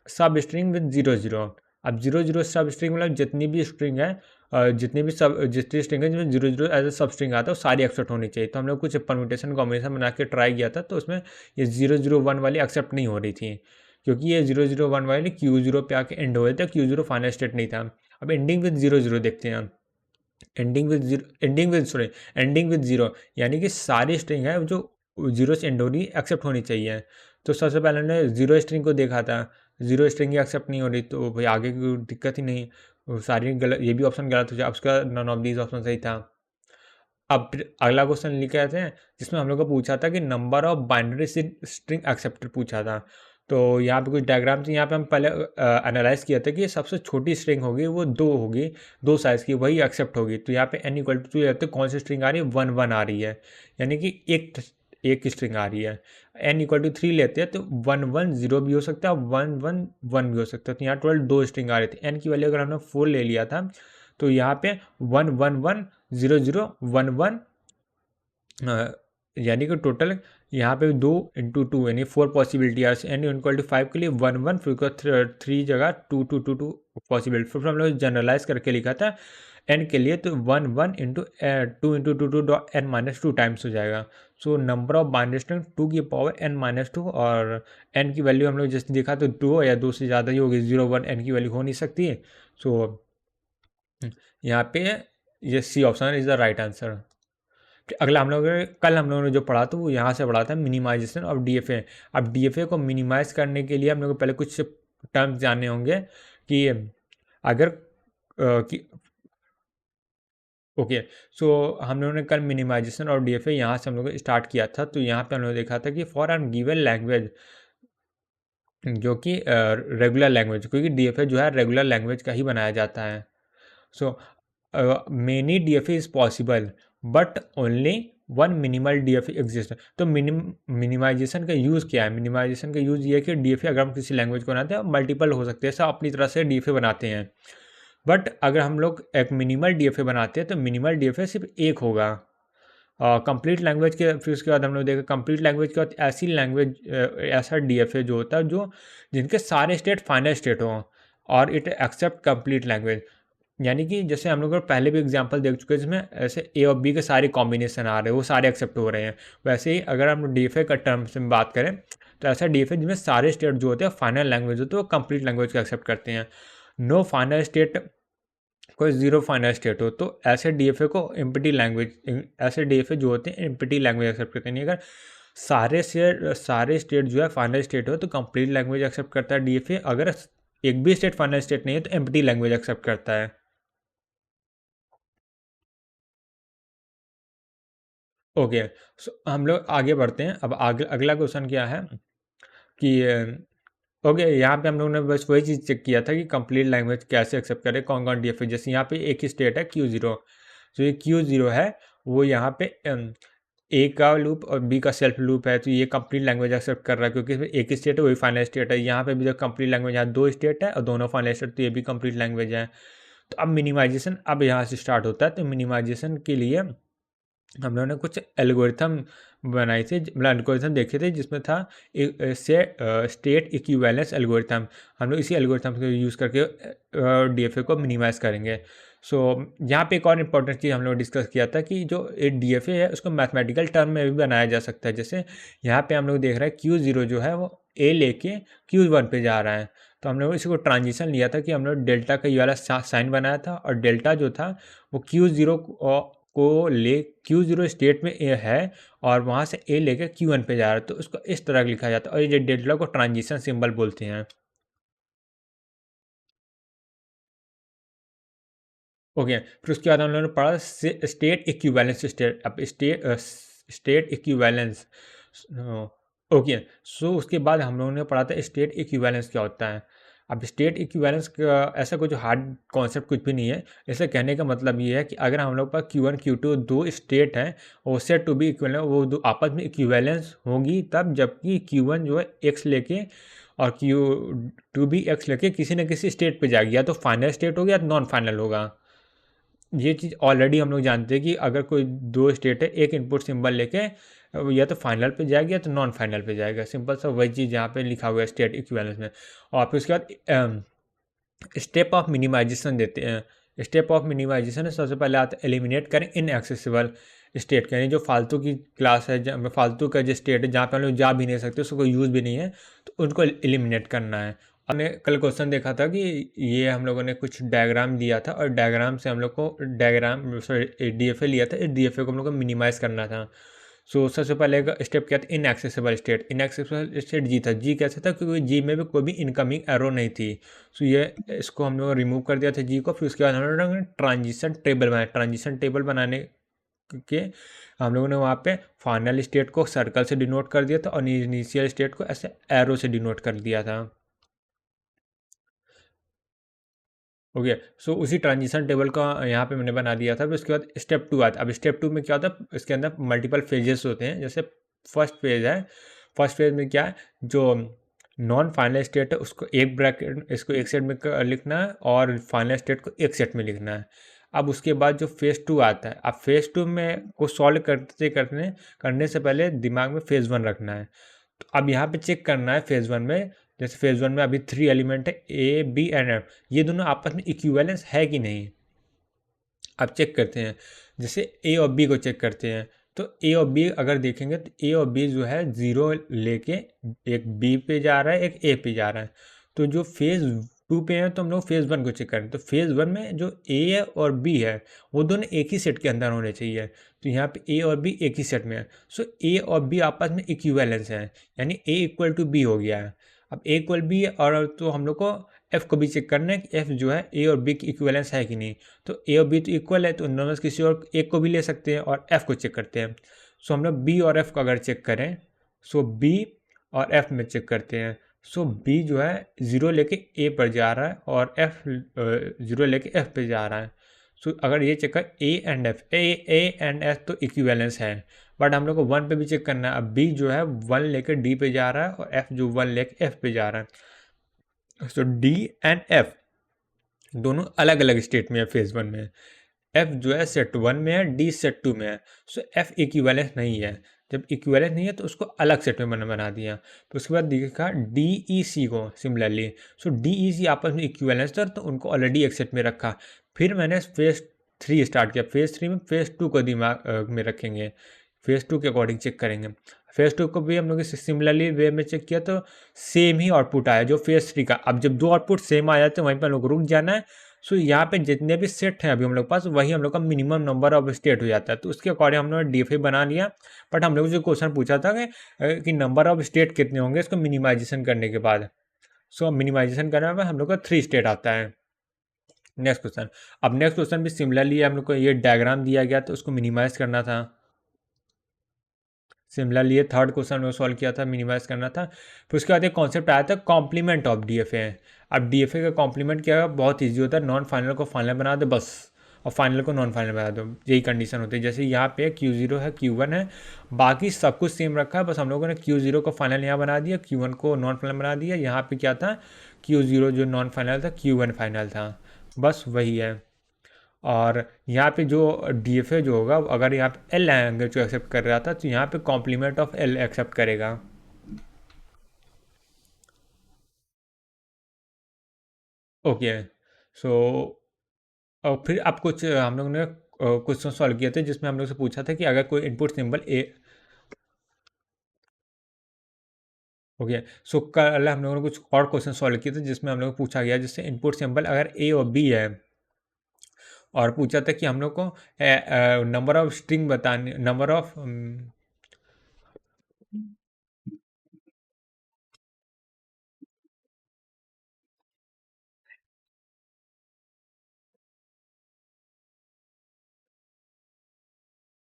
सब स्ट्रिंग विद 0 0, अब 0 0 सब स्ट्रिंग मतलब जितनी भी स्ट्रिंग है, जितनी स्ट्रिंग है जिसमें 0 0 एज ए सब स्ट्रिंग आता है वो सारी एक्सेप्ट होनी चाहिए। तो हम लोग कुछ परम्यूटेशन कॉम्बिनेशन बना के ट्राई किया था, तो उसमें ये 0 0 1 वाली एक्सेप्ट नहीं हो रही थी, क्योंकि ये 0 0 1 वाली Q0 पे आके एंड हो जाता है, Q0 फाइनल स्टेट नहीं था। अब एंडिंग विद 0 0 देखते हैं, एंडिंग विद 0, यानी कि सारी स्ट्रिंग है जो 0 से एंड हो रही एक्सेप्ट होनी चाहिए। तो सबसे पहले हमने 0 स्ट्रिंग को देखा था, 0 स्ट्रिंग ही एक्सेप्ट नहीं हो रही, तो भाई आगे की दिक्कत ही नहीं, वो सारी गलत, ये भी ऑप्शन गलत हो जाए। अब उसका नन ऑफ दीज ऑप्शन सही था। अब अगला क्वेश्चन लिखे आते हैं, जिसमें हम लोग को पूछा था कि number of binary string accepted पूछा था। तो यहाँ पे कुछ डायग्राम थी, यहाँ पे हम पहले एनालाइज किया था कि सबसे छोटी स्ट्रिंग होगी वो 2 होगी, 2 साइज़ की, वही एक्सेप्ट होगी। तो यहाँ पे n=2 लेते कौन सी स्ट्रिंग आ रही है, 1 1 आ रही है, यानी कि एक स्ट्रिंग आ रही है। n=3 लेते हैं तो 1 1 0 भी हो सकता है, 1 1 1 भी हो सकता है, तो यहाँ टोटल 2 स्ट्रिंग आ रही थी। n की वैल्यू अगर हमने 4 ले लिया था, तो यहाँ पे 1 1 1 0 0 1 1, यानी कि टोटल यहाँ पे 2 × 2 यानी 4 पॉसिबिलिटी है। n=5 के लिए 1 1, फिर उसका 3 जगह 2 2 2 2 पॉसिबिलिटी, फिर हम लोग जनरलाइज करके लिखा था n के लिए, तो 1 1 × 2 × 2 2 n-2 टाइम्स हो जाएगा। So number of binary string 2 की पावर n-2, और n की वैल्यू हम लोग जैसे देखा तो 2 या 2 से ज़्यादा ही होगी, 0 1 n की वैल्यू हो नहीं सकती है। सो यहाँ पे ये C option is the right answer. अगला कल हम लोगों ने जो पढ़ा था वो यहाँ से पढ़ा था, मिनिमाइजेशन ऑफ DFA। अब DFA को मिनिमाइज करने के लिए हम लोग को पहले कुछ टर्म्स जानने होंगे कि अगर ओके, सो हम लोगों ने कल मिनिमाइजेशन और DFA यहाँ से हम लोग स्टार्ट किया था। तो यहाँ पे हम लोगों ने देखा था कि फॉर एन गिवन लैंग्वेज, जो कि रेगुलर लैंग्वेज, क्योंकि DFA जो है रेगुलर लैंग्वेज का ही बनाया जाता है। So many DFA is possible but only one minimal DFA exist. तो मिनिमाइजेशन का यूज़ क्या है, मिनिमाइजेशन का यूज़ ये है कि DFA अगर हम किसी लैंग्वेज को बनाते हैं मल्टीपल हो सकते हैं, सब अपनी तरह से DFA बनाते हैं, बट अगर हम लोग एक मिनिमल DFA बनाते हैं तो मिनिमल DFA सिर्फ एक होगा। कंप्लीट लैंग्वेज के फिर उसके बाद हम लोग देखा कंप्लीट लैंग्वेज के बाद ऐसी लैंग्वेज, ऐसा DFA जो होता है जो जिनके सारे स्टेट फाइनल स्टेट हों और इट एक्सेप्ट कंप्लीट लैंग्वेज। यानी कि जैसे हम लोग पहले भी एग्जांपल देख चुके हैं जिसमें ऐसे ए और बी के सारे कॉम्बिनेशन आ रहे हैं, वो सारे एक्सेप्ट हो रहे हैं। वैसे ही अगर हम डीएफए का टर्म्स में बात करें तो ऐसा डीएफए जिसमें सारे स्टेट जो होते हैं फाइनल लैंग्वेज होते हैं वो कंप्लीट लैंग्वेज को एक्सेप्ट करते हैं। नो फाइनल स्टेट, कोई जीरो फाइनल स्टेट हो तो ऐसे डीएफए को एम्प्टी लैंग्वेज, ऐसे डीएफए जो होते हैं एम्प्टी लैंग्वेज एक्सेप्ट करते हैं। अगर सारे स्टेट जो है फाइनल स्टेट हो तो कंप्लीट लैंग्वेज एक्सेप्ट करता है डीएफए। अगर एक भी स्टेट फाइनल स्टेट नहीं है तो एम्प्टी लैंग्वेज एक्सेप्ट करता है। ओके, सो हम लोग आगे बढ़ते हैं। अब आगे अगला क्वेश्चन क्या है कि ओके, यहाँ पे हम लोगों ने बस वही चीज़ चेक किया था कि कंप्लीट लैंग्वेज कैसे एक्सेप्ट करे, कौन कौन डीएफए। जैसे यहाँ पे एक ही स्टेट है क्यू जीरो, जो ये क्यू जीरो है वो यहाँ पे ए का लूप और बी का सेल्फ लूप है, तो ये कंप्लीट लैंग्वेज एक्सेप्ट कर रहा है क्योंकि इसमें एक ही स्टेट है वही फाइनल स्टेट है। यहाँ पे भी जो कंप्लीट लैंग्वेज, यहाँ दो स्टेट है और दोनों फाइनल स्टेट, तो ये भी कंप्लीट लैंग्वेज है। तो अब मिनिमाइजेशन अब यहाँ से स्टार्ट होता है। तो मिनिमाइजेशन के लिए हम लोगों ने कुछ एल्गोरिथम बनाई थी, मतलब एल्गोरिथम देखे थे जिसमें था एक से स्टेट इक्विवेलेंस एल्गोरिथम। हम लोग इसी एल्गोरिथम को यूज़ करके डीएफए को मिनिमाइज़ करेंगे। सो यहाँ पे एक और इम्पॉर्टेंट चीज़ हम लोग डिस्कस किया था कि जो डीएफए है उसको मैथमेटिकल टर्म में भी बनाया जा सकता है। जैसे यहाँ पे हम लोग देख रहे हैं क्यू जीरो जो है वो ए लेके क्यू वन पे जा रहा है, तो हम लोग इसी को ट्रांजिशन लिया था कि हम लोग डेल्टा का ये वाला साइन बनाया था, और डेल्टा जो था वो क्यू जीरो को ले क्यू जीरो स्टेट में ए है और वहाँ से ए लेकर क्यू वन पे जा रहा है, तो उसको इस तरह लिखा जाता है और ये डेल्टा को ट्रांजिशन सिंबल बोलते हैं। ओके, फिर उसके बाद हम लोगों ने पढ़ा स्टेट इक्विवेलेंस स्टेट। अब स्टेट इक्विवेलेंस, ओके, सो उसके बाद हम लोगों ने पढ़ा था स्टेट इक्विवेलेंस क्या होता है। अब स्टेट इक्विवेलेंस का ऐसा कुछ हार्ड कॉन्सेप्ट कुछ भी नहीं है। इसे कहने का मतलब ये है कि अगर हम लोग पास क्यू वन क्यू टू दो स्टेट हैं और सेट टू बी इक्विवेलेंट, वो दो आपस में इक्विवेलेंस होगी तब, जबकि क्यू वन जो है एक्स लेके और क्यू टू भी एक्स लेके किसी न किसी स्टेट पे जाएगी, या तो फाइनल स्टेट होगा या नॉन फाइनल होगा। ये चीज़ ऑलरेडी हम लोग जानते हैं कि अगर कोई दो स्टेट है एक इनपुट सिंबल लेके या तो फाइनल पे जाएगा या तो नॉन फाइनल पे जाएगा। सिंपल सा वही चीज़ यहाँ पे लिखा हुआ है स्टेट इक्विवेलेंस में। और फिर उसके बाद स्टेप ऑफ मिनिमाइजेशन देते हैं। स्टेप ऑफ मिनिमाइजेशन सबसे पहले आता है एलिमिनेट करें इनएक्सेसिबल स्टेट, यानी जो फालतू की क्लास है, फालतू का जो स्टेट है जहाँ पे हम लोग जा भी नहीं सकते, उसको कोई यूज़ भी नहीं है, तो उनको एलिमिनेट करना है। हमने कल क्वेश्चन देखा था कि ये हम लोगों ने कुछ डायग्राम दिया था और डायग्राम से हम लोग को डायग्राम सॉरी डीएफए लिया था, इस डीएफए को हम लोग को मिनिमाइज़ करना था। सो सबसे पहले का स्टेप क्या था, इनएक्सेसिबल स्टेट। इनएक्सेसिबल स्टेट जी था। जी कैसे था, क्योंकि जी में भी कोई भी इनकमिंग एरो नहीं थी। सो ये इसको हम लोग रिमूव कर दिया था जी को। फिर उसके बाद हम लोगों ने ट्रांजिशन टेबल बनाया। ट्रांजिशन टेबल बनाने के हम लोगों ने वहाँ पे फाइनल स्टेट को सर्कल से डिनोट कर दिया था और इनिशियल स्टेट को ऐसे एरो से डिनोट कर दिया था। ओके, सो उसी ट्रांजिशन टेबल का यहाँ पे मैंने बना दिया था। फिर उसके बाद स्टेप टू आता है। अब स्टेप टू में क्या होता है, इसके अंदर मल्टीपल फेजेस होते हैं। जैसे फर्स्ट फेज है, फर्स्ट फेज में क्या है, जो नॉन फाइनल स्टेट है उसको एक ब्रैकेट, इसको एक सेट में लिखना है और फाइनल स्टेट को एक सेट में लिखना है। अब उसके बाद जो फेज़ टू आता है, अब फेज़ टू में को सॉल्व करने से पहले दिमाग में फेज़ वन रखना है। तो अब यहाँ पे चेक करना है फेज़ वन में, जैसे फेज़ वन में अभी थ्री एलिमेंट है ए बी एंड एफ, ये दोनों आपस में इक्विवेलेंस है कि नहीं। अब चेक करते हैं, जैसे ए और बी को चेक करते हैं। तो ए और बी अगर देखेंगे तो ए और बी जो है ज़ीरो लेके एक बी पे जा रहा है एक ए पे जा रहा है। तो जो फेज़ टू पे है तो हम लोग फेज़ वन को चेक करें, तो फेज़ वन में जो ए और बी है वो दोनों एक ही सेट के अंदर होने चाहिए। तो यहाँ पे ए और बी एक ही सेट में है। सो ए और बी आपस में इक्विवेलेंस है, यानी ए इक्वल टू बी हो गया है। अब ए इक्वल बी और तो हम लोग को एफ को भी चेक करना है कि एफ जो है ए और बी की इक्विवेलेंस है कि नहीं। तो ए और बी तो इक्वल है, तो उन दोनों में से किसी और एक को भी ले सकते हैं और एफ को चेक करते हैं। सो हम लोग बी और एफ को अगर चेक करें, सो बी और एफ में चेक करते हैं। सो बी जो है ज़ीरो लेके ए पर जा रहा है और एफ ज़ीरो लेके एफ पे जा रहा है। सो अगर ये चेक कर ए एंड एफ तो इक्विवेलेंस है, बट हम लोग को वन पे भी चेक करना है। अब बी जो है वन लेके डी पे जा रहा है और एफ जो वन लेके एफ पे जा रहा है। सो डी एंड एफ दोनों अलग अलग स्टेट में है फेज वन में। एफ जो है सेट वन में है, डी सेट टू में है। सो एफ इक्विवेलेंस नहीं है। जब इक्विवेलेंस नहीं है तो उसको अलग सेट में बना दिया। तो उसके बाद देखा डी ई सी को सिमिलरली, सो डी ई सी आपस में इक्विवेलेंस था तो उनको ऑलरेडी एक सेट में रखा। फिर मैंने फेज 3 स्टार्ट किया। फेज 3 में फेज 2 को दिमाग में रखेंगे, फेज 2 के अकॉर्डिंग चेक करेंगे। फेज 2 को भी हम लोग सिमिलरली वे में चेक किया तो सेम ही आउटपुट आया जो फेज 3 का। अब जब दो आउटपुट सेम आ जाते हैं वहीं पर हम लोग रुक जाना है। सो यहाँ पे जितने भी सेट हैं अभी हम लोग पास, वही हम लोग का मिनिमम नंबर ऑफ स्टेट हो जाता है। तो उसके अकॉर्डिंग हम लोग ने डीएफए बना लिया। बट हम लोग जो क्वेश्चन पूछा था कि नंबर ऑफ स्टेट कितने होंगे इसको मिनिमाइजेशन करने के बाद। सो मिनिमाइजेशन करने में हम लोग का 3 स्टेट आता है। नेक्स्ट क्वेश्चन, अब नेक्स्ट क्वेश्चन भी सिमिलरली हम लोग को ये डायग्राम दिया गया तो उसको मिनिमाइज करना था। सिमिलरली ये थर्ड क्वेश्चन में सॉल्व किया था, मिनिमाइज करना था। फिर उसके बाद एक कॉन्सेप्ट आया था कॉम्प्लीमेंट ऑफ डीएफए। अब डीएफए का कॉम्प्लीमेंट क्या है, बहुत ईजी होता है, नॉन फाइनल को फाइनल बना दो बस, और फाइनल को नॉन फाइनल बना दो, यही कंडीशन होती है। जैसे यहाँ पे Q0 है, Q1 है, बाकी सब कुछ सेम रखा है, बस हम लोगों ने Q0 को फाइनल यहाँ बना दिया, Q1 को नॉन फाइनल बना दिया। यहाँ पे क्या था, Q0 जो नॉन फाइनल था, Q1 फाइनल था, बस वही है। और यहाँ पे जो डीएफए जो होगा, अगर यहाँ पे एल लैंग्वेज जो एक्सेप्ट कर रहा था तो यहाँ पे कॉम्प्लीमेंट ऑफ एल एक्सेप्ट करेगा। ओके, सो और फिर अब कुछ हम लोग ने क्वेश्चन सॉल्व किए थे जिसमें हम लोग से पूछा था कि अगर कोई इनपुट सिंबल ए, ओके, सो कल हम लोगों ने कुछ और क्वेश्चन सॉल्व किए थे जिसमें हम लोग को पूछा गया जिससे इनपुट सिंबल अगर ए और बी है, और पूछा था कि हम लोग को नंबर ऑफ स्ट्रिंग बताने, नंबर ऑफ,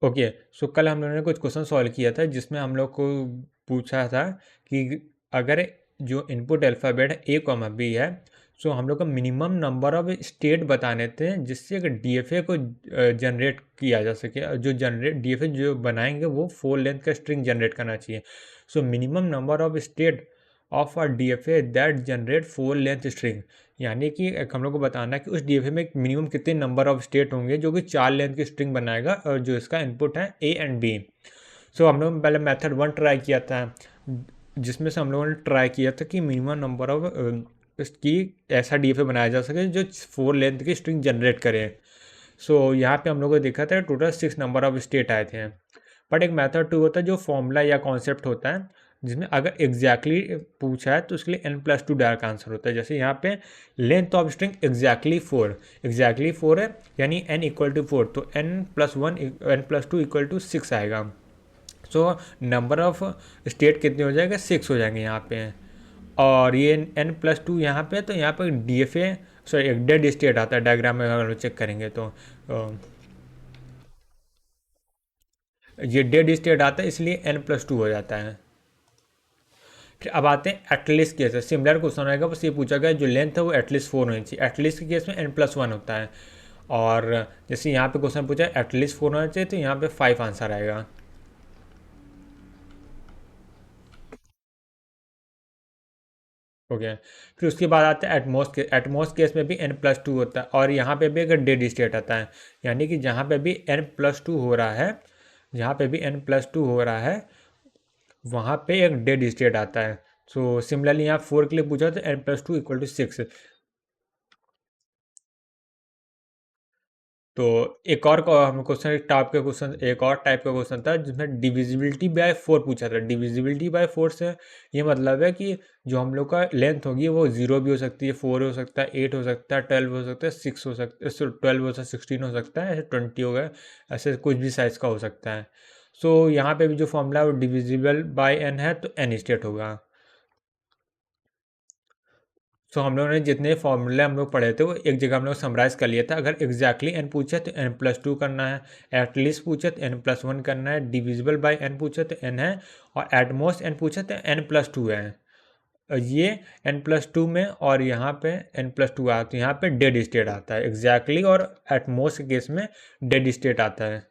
ओके, सो कल हम लोगों ने कुछ क्वेश्चन सॉल्व किया था जिसमें हम लोग को पूछा था कि अगर जो इनपुट अल्फ़ाबेट है ए कॉमा बी है, सो हम लोग का मिनिमम नंबर ऑफ स्टेट बताने थे जिससे कि डीएफए को जनरेट किया जा सके। और जो जनरेट डीएफए जो बनाएंगे वो 4 लेंथ का स्ट्रिंग जनरेट करना चाहिए। So minimum number of state of a DFA that generate 4 length string, यानी कि हम लोग को बताना है कि उस डीएफए में मिनिमम कितने नंबर ऑफ स्टेट होंगे जो कि 4 लेंथ की स्ट्रिंग बनाएगा, और जो इसका इनपुट है ए एंड बी। सो हम लोगों ने पहले मेथड 1 ट्राई किया था, जिसमें से हम लोगों ने ट्राई किया था कि मिनिमम नंबर ऑफ इसकी ऐसा डीएफए बनाया जा सके जो 4 लेंथ की स्ट्रिंग जनरेट करे। सो यहाँ पे हम लोगों को देखा था टोटल 6 नंबर ऑफ स्टेट आए थे। बट एक मेथड 2 होता है जो फॉर्मूला या कॉन्सेप्ट होता है, जिसमें अगर एग्जैक्टली पूछा है तो उसके लिए n+2 डायरेक्ट आंसर होता है। जैसे यहाँ पे लेंथ ऑफ स्ट्रिंग एग्जैक्टली 4 है, यानी n=4, तो n+1 n+2 = 6 आएगा। सो नंबर ऑफ स्टेट कितने हो जाएगा, 6 हो जाएंगे यहाँ पे। और ये n+2 यहाँ पे, तो यहाँ पर डीएफए सॉरी एक डेड स्टेट आता है डायग्राम में, अगर चेक करेंगे तो ये डेड स्टेट आता है, इसलिए n+2 हो जाता है। फिर अब आते हैं एटलीस्ट केस है, सिमिलर क्वेश्चन आएगा, बस ये पूछा गया जो लेंथ है वो एटलीस्ट 4 होनी चाहिए। एटलीस्ट के केस में n+1 होता है, और जैसे यहाँ पे क्वेश्चन पूछा है एटलीस्ट 4 होना चाहिए, तो यहाँ पे 5 आंसर आएगा। ओके, फिर उसके बाद आता है एटमोस्ट केस। एटमोस्ट केस में भी n+2 होता है, और यहाँ पे भी अगर डेड स्टेट आता है, यानी कि जहाँ पे भी n+2 हो रहा है, जहाँ पे भी n+2 हो रहा है वहाँ पे एक डेड स्टेट आता है। सो सिमिलरली यहाँ 4 के लिए पूछा तो n+2 = 6। तो एक और हम क्वेश्चन एक और टाइप का क्वेश्चन था जिसमें डिविजिबिलिटी बाय 4 पूछा था। डिविजिबिलिटी बाय 4 से ये मतलब है कि जो हम लोग का लेंथ होगी वो 0 भी हो सकती है, 4 हो सकता है, 8 हो सकता है, 12 हो सकता है, 6 हो सकता है, 12 हो सकता है, 16 हो सकता है, ऐसे 20 हो गए, ऐसे कुछ भी साइज़ का हो सकता है। सो यहाँ पे भी जो फॉर्मूला है वो डिविजिबल बाय n है तो n स्टेट होगा। सो हम लोगों ने जितने फॉर्मूले हम लोग पढ़े थे वो एक जगह हम लोग समराइज कर लिया था। अगर एग्जैक्टली n पूछे तो n+2 करना है, एटलीस्ट पूछे तो n+1 करना है, डिविजिबल बाय n पूछे तो n है, और एटमोस्ट n पूछे तो n+2 है। ये n+2 में और यहाँ पे n+2 आता है, तो यहाँ पे डेड स्टेट आता है एग्जैक्टली, और एटमोस्ट के केस में डेड स्टेट आता है।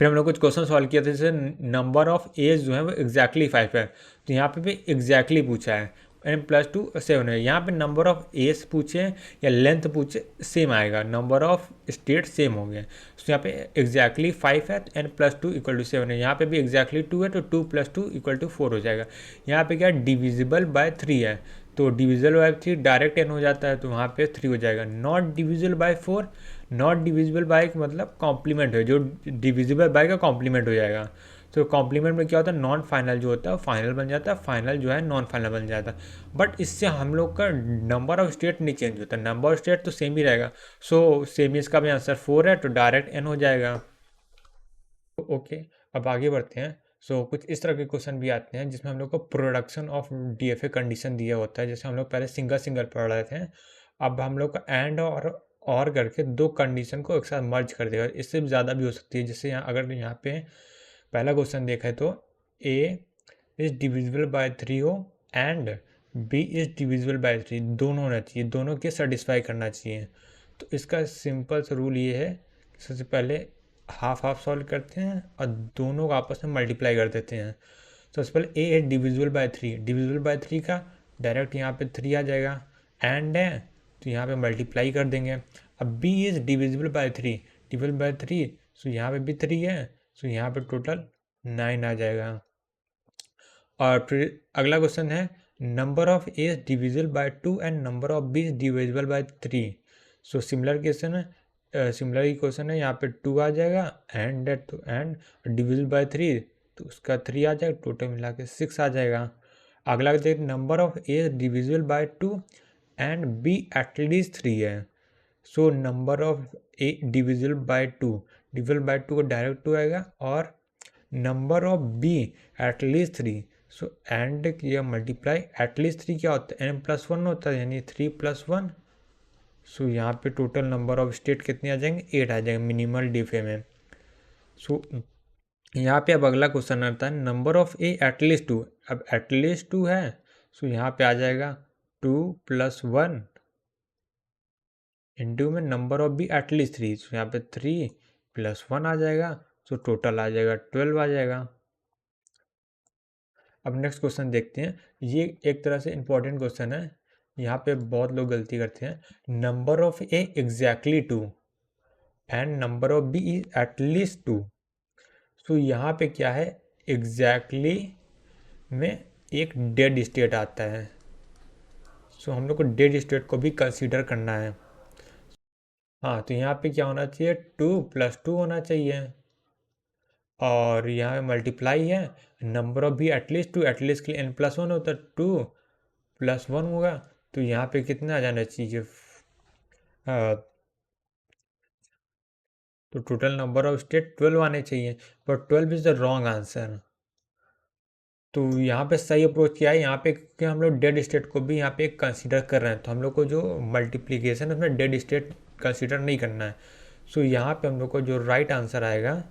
फिर हम लोग कुछ क्वेश्चन सॉल्व किया था, जैसे नंबर ऑफ एज जो है वो एग्जैक्टली 5 है, तो यहाँ पे भी एग्जैक्टली पूछा है। n+2 7 है। यहाँ पे नंबर ऑफ एज पूछे या लेंथ पूछे सेम आएगा, नंबर ऑफ स्टेट सेम हो गए। तो यहाँ पे एग्जैक्टली 5 है तो n+2 = 7 है। यहाँ पे भी एग्जैक्टली 2 है तो 2+2 = 4 हो जाएगा। यहाँ पे क्या डिविजिबल बाय 3 है तो डिविजिबल बाय 3 डायरेक्ट n हो जाता है तो वहाँ पे 3 हो जाएगा। Not divisible bye 4, not divisible bye मतलब कॉम्प्लीमेंट है, जो डिविजिबल बाय का कॉम्प्लीमेंट हो जाएगा। तो कॉम्प्लीमेंट में क्या होता है, नॉन फाइनल जो होता है फाइनल बन जाता है, फाइनल जो है नॉन फाइनल बन जाता है। बट इससे हम लोग का नंबर ऑफ स्टेट नहीं चेंज होता, नंबर ऑफ स्टेट तो सेम ही रहेगा। सो सेम, इसका भी आंसर 4 है तो डायरेक्ट n हो जाएगा। ओके, अब आगे बढ़ते हैं। कुछ इस तरह के क्वेश्चन भी आते हैं जिसमें हम लोग को प्रोडक्शन ऑफ डीएफए कंडीशन दिया होता है। जैसे हम लोग पहले सिंगल सिंगल पढ़ रहे थे, अब हम लोग का एंड और करके दो कंडीशन को एक साथ मर्ज कर देगा। इससे भी ज़्यादा भी हो सकती है। जैसे यहाँ अगर यहाँ पे पहला क्वेश्चन देखा है तो ए इज डिविजिबल बाय 3 हो and B is divisible by 3, दोनों होना चाहिए, दोनों के सेटिस्फाई करना चाहिए। तो इसका सिंपल सा रूल ये है, सबसे पहले हाफ हाफ सॉल्व करते हैं और दोनों को आपस में मल्टीप्लाई कर देते हैं। तो सबसे पहले ए है डिविजिबल बाय 3, डिविजिबल बाय 3 का डायरेक्ट यहाँ पे 3 आ जाएगा। एंड है तो यहाँ पे मल्टीप्लाई कर देंगे। अब B is divisible by 3, divisible by 3, so यहाँ पे भी 3 है, सो यहाँ पे टोटल 9 आ जाएगा। और फिर अगला क्वेश्चन है number of A is divisible by 2 and number of B is divisible by 3। So similar question है, सिमिलर ही क्वेश्चन है। यहाँ पे 2 आ जाएगा एंड तो एंड डिविजिबल बाय 3 तो उसका 3 आ जाएगा, टोटल मिला के 6 आ जाएगा। अगला देख number of A is divisible by 2 and be at least 3 है। So number of A divisible by 2, divisible by 2 को डायरेक्ट 2 आएगा और number of be at least 3। So and किया मल्टीप्लाई, एटलीस्ट 3 क्या होता है n+1 होता है, यानी 3+1। सो यहाँ पे टोटल नंबर ऑफ स्टेट कितने आ जाएंगे, 8 आ जाएंगे मिनिमल डीफे में। सो यहाँ पे अब अगला क्वेश्चन आता है नंबर ऑफ ए एटलीस्ट 2। अब एटलीस्ट 2 है, सो यहाँ पे आ जाएगा 2+1 इंटू में number of be at least 3, so यहाँ पे 3+1 आ जाएगा, सो टोटल आ जाएगा 12 आ जाएगा। अब नेक्स्ट क्वेश्चन देखते हैं। ये एक तरह से इंपॉर्टेंट क्वेश्चन है, यहाँ पे बहुत लोग गलती करते हैं। Number of A exactly 2 and number of B is at least 2। So यहाँ पे क्या है, एग्जैक्टली में एक डेड स्टेट आता है। सो हम लोग को डेड स्टेट को भी कंसीडर करना है। हाँ, तो यहाँ पे क्या होना चाहिए, 2+2 होना चाहिए और यहाँ पे मल्टीप्लाई है number of be at least 2, at least के लिए n+1 होता है, 2+1 होगा तो यहाँ पे कितना आ जाना चाहिए, तो टोटल नंबर ऑफ स्टेट 12 आने चाहिए, but 12 is the wrong answer. तो यहाँ पे सही अप्रोच क्या है, यहाँ पे क्योंकि हम लोग डेड स्टेट को भी यहाँ पे कंसीडर कर रहे हैं तो हम लोग को जो मल्टीप्लिकेशन है उसमें डेड स्टेट कंसीडर नहीं करना है। सो यहाँ पे हम लोग को जो राइट आंसर आएगा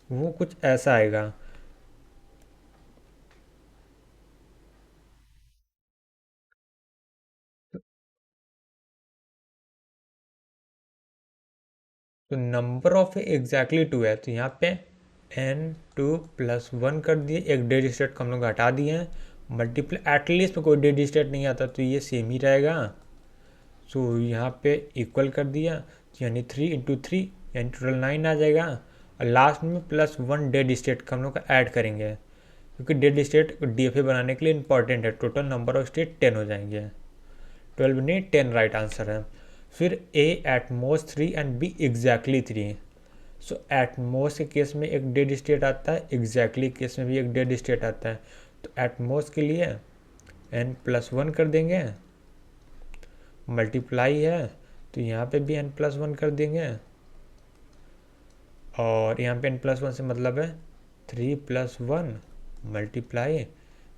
वो कुछ ऐसा आएगा। तो नंबर ऑफ एग्जैक्टली 2 है तो यहाँ पे n2+1 कर दिए, एक डेड स्टेट को हम लोग हटा दिए हैं। मल्टीप्लाई एटलीस्ट में कोई डेड स्टेट नहीं आता तो ये सेम ही रहेगा। सो यहाँ पे इक्वल कर दिया तो यानी 3 × 3 यानी टोटल 9 आ जाएगा। और लास्ट में +1 डेड स्टेट का हम लोग का ऐड करेंगे क्योंकि डेड स्टेट डीएफए बनाने के लिए इंपॉर्टेंट है। टोटल नंबर ऑफ स्टेट 10 हो जाएंगे, 12 नहीं 10 राइट आंसर है। फिर A at most 3 and B exactly 3। So at most के केस में एक डेड स्टेट आता है, एग्जैक्टली केस में भी एक डेड स्टेट आता है। तो एट मोस्ट के लिए n+1 कर देंगे, मल्टीप्लाई है तो यहाँ पे भी n+1 कर देंगे और यहाँ पे n+1 से मतलब है 3+1 मल्टीप्लाई,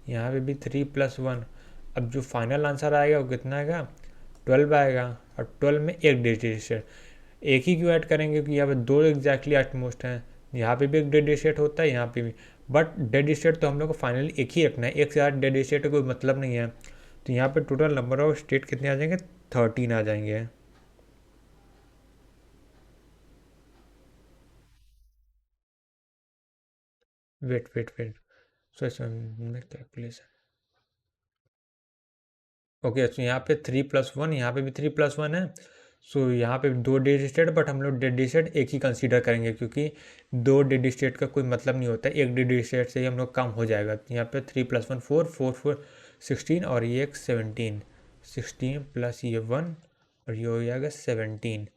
यहाँ पे भी 3+1। अब जो फाइनल आंसर आएगा वो कितना आएगा, 12 आएगा। और 12 में एक डेड स्टेट, एक ही क्यों ऐड करेंगे क्योंकि यहाँ पे दो एग्जैक्टली एटमोस्ट हैं, यहाँ पे भी एक डेड स्टेट होता है, यहाँ पे भी। बट डेड स्टेट तो हम लोग को फाइनली एक ही रखना है, एक से ज़्यादा डेड स्टेट का कोई मतलब नहीं है। तो यहाँ पे टोटल नंबर ऑफ स्टेट कितने आ जाएंगे, 13 आ जाएंगे। वेट वेट वेट, सो इसमें कैलकुलेशन ओके, तो यहाँ पे 3+1, यहाँ पे भी 3+1 है। सो यहाँ पे दो डेड स्टेट, बट हम लोग डेड स्टेट एक ही कंसीडर करेंगे, क्योंकि दो डेड स्टेट का कोई मतलब नहीं होता, एक डेड स्टेट से ही हम लोग काम हो जाएगा। तो यहाँ पे 3+1 4, 4 4 16, और ये एक 17, 16 प्लस ये 1, और ये हो जाएगा 17।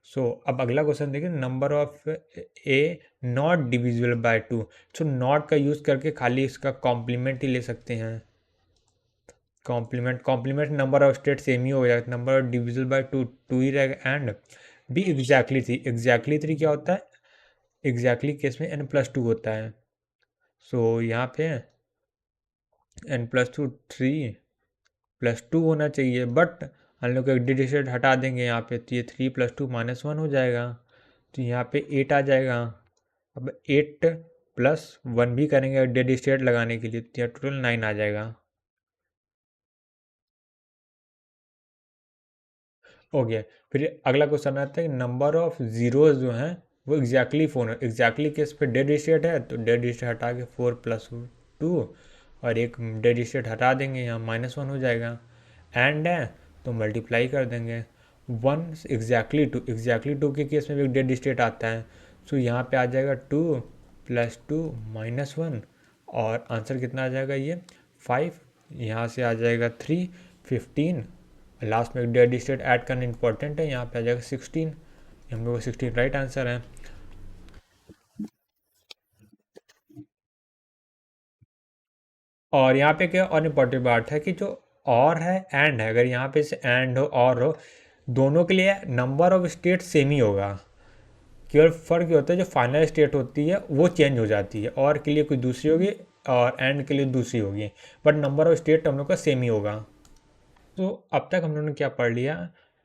सो अब अगला क्वेश्चन देखिए, number of A not divisible by two. So not का यूज़ करके खाली इसका कॉम्प्लीमेंट ही ले सकते हैं। Complement number of state same ही हो जाएगा, number of divisible by two two ही रहेगा। And B exactly three, exactly three क्या होता है, एग्जैक्टली केस में n+2 होता है। सो यहाँ पे n+2 3+2 होना चाहिए, बट हम लोग एक डिजिट हटा देंगे यहाँ पे, तो ये 3+2 -1 हो जाएगा। तो यहाँ पे 8 आ जाएगा। अब 8+1 भी करेंगे डेड स्टेट लगाने के लिए, तो यहाँ टोटल 9 आ जाएगा। हो गया। फिर अगला क्वेश्चन आता है, नंबर ऑफ जीरोज जो हैं वो एग्जैक्टली 4 है। एग्जैक्टली केस पे डेड स्टेट है, तो डेड स्टेट हटा के 4+2, और एक डेड स्टेट हटा देंगे, यहाँ -1 हो जाएगा। एंड है तो मल्टीप्लाई कर देंगे। 1 एग्जैक्टली 2 के केस में भी एक डेड स्टेट आता है। सो यहाँ पे आ जाएगा 2+2 -1, और आंसर कितना आ जाएगा, ये 5। यहाँ से आ जाएगा 3, 15, लास्ट में डेड स्टेट ऐड करना इंपॉर्टेंट है, यहाँ पे आ जाएगा 16। हम लोग का 16 राइट आंसर है। और यहाँ पे क्या और इम्पोर्टेंट बात है कि जो और है एंड है, अगर यहाँ पे से एंड हो और हो, दोनों के लिए नंबर ऑफ स्टेट सेम ही होगा। केवल फर्क ये होता है जो फाइनल स्टेट होती है वो चेंज हो जाती है, और के लिए कुछ दूसरी होगी और एंड के लिए दूसरी होगी, बट नंबर ऑफ स्टेट हम लोग का सेम ही होगा। तो अब तक हम लोगों ने क्या पढ़ लिया,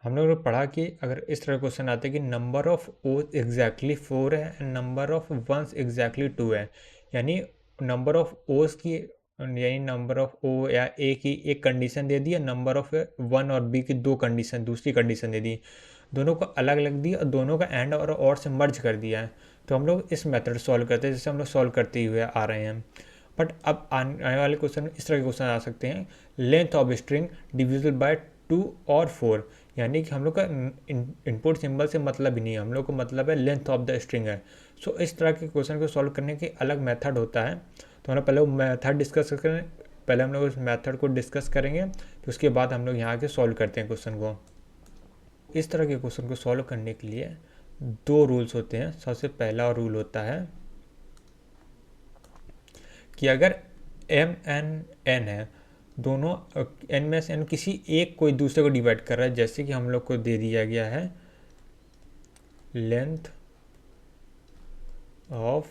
हम लोगों ने पढ़ा कि अगर इस तरह क्वेश्चन आते हैं कि नंबर ऑफ ओ एग्जैक्टली 4 है and number of ones exactly 2 है, यानी नंबर ऑफ ओस की, यानी नंबर ऑफ ओ या ए की एक condition they the, number of one और बी की दो कंडीशन, दूसरी कंडीशन दे दी, दोनों को अलग अलग दी और दोनों का एंड और से मर्ज कर दिया है। तो हम लोग इस मेथड सॉल्व करते हैं, जैसे हम लोग सॉल्व करते हुए आ रहे हैं। बट अब आने वाले क्वेश्चन इस तरह के क्वेश्चन आ सकते हैं, length of string divisible by 2 और 4, यानी कि हम लोग का इनपुट सिंबल से मतलब ही नहीं है, हम लोग को मतलब है लेंथ ऑफ द स्ट्रिंग है। सो इस तरह के क्वेश्चन को सॉल्व करने के अलग मेथड होता है। तो हम लोग पहले वो मेथड डिस्कस करें, पहले हम लोग उस मेथड को डिस्कस करेंगे, तो उसके बाद हम लोग यहाँ के सॉल्व करते हैं क्वेश्चन को। इस तरह के क्वेश्चन को सॉल्व करने के लिए दो रूल्स होते हैं। सबसे पहला रूल होता है कि अगर एम एन एन है, दोनों एन में से एन किसी एक कोई दूसरे को डिवाइड कर रहा है, जैसे कि हम लोग को दे दिया गया है length of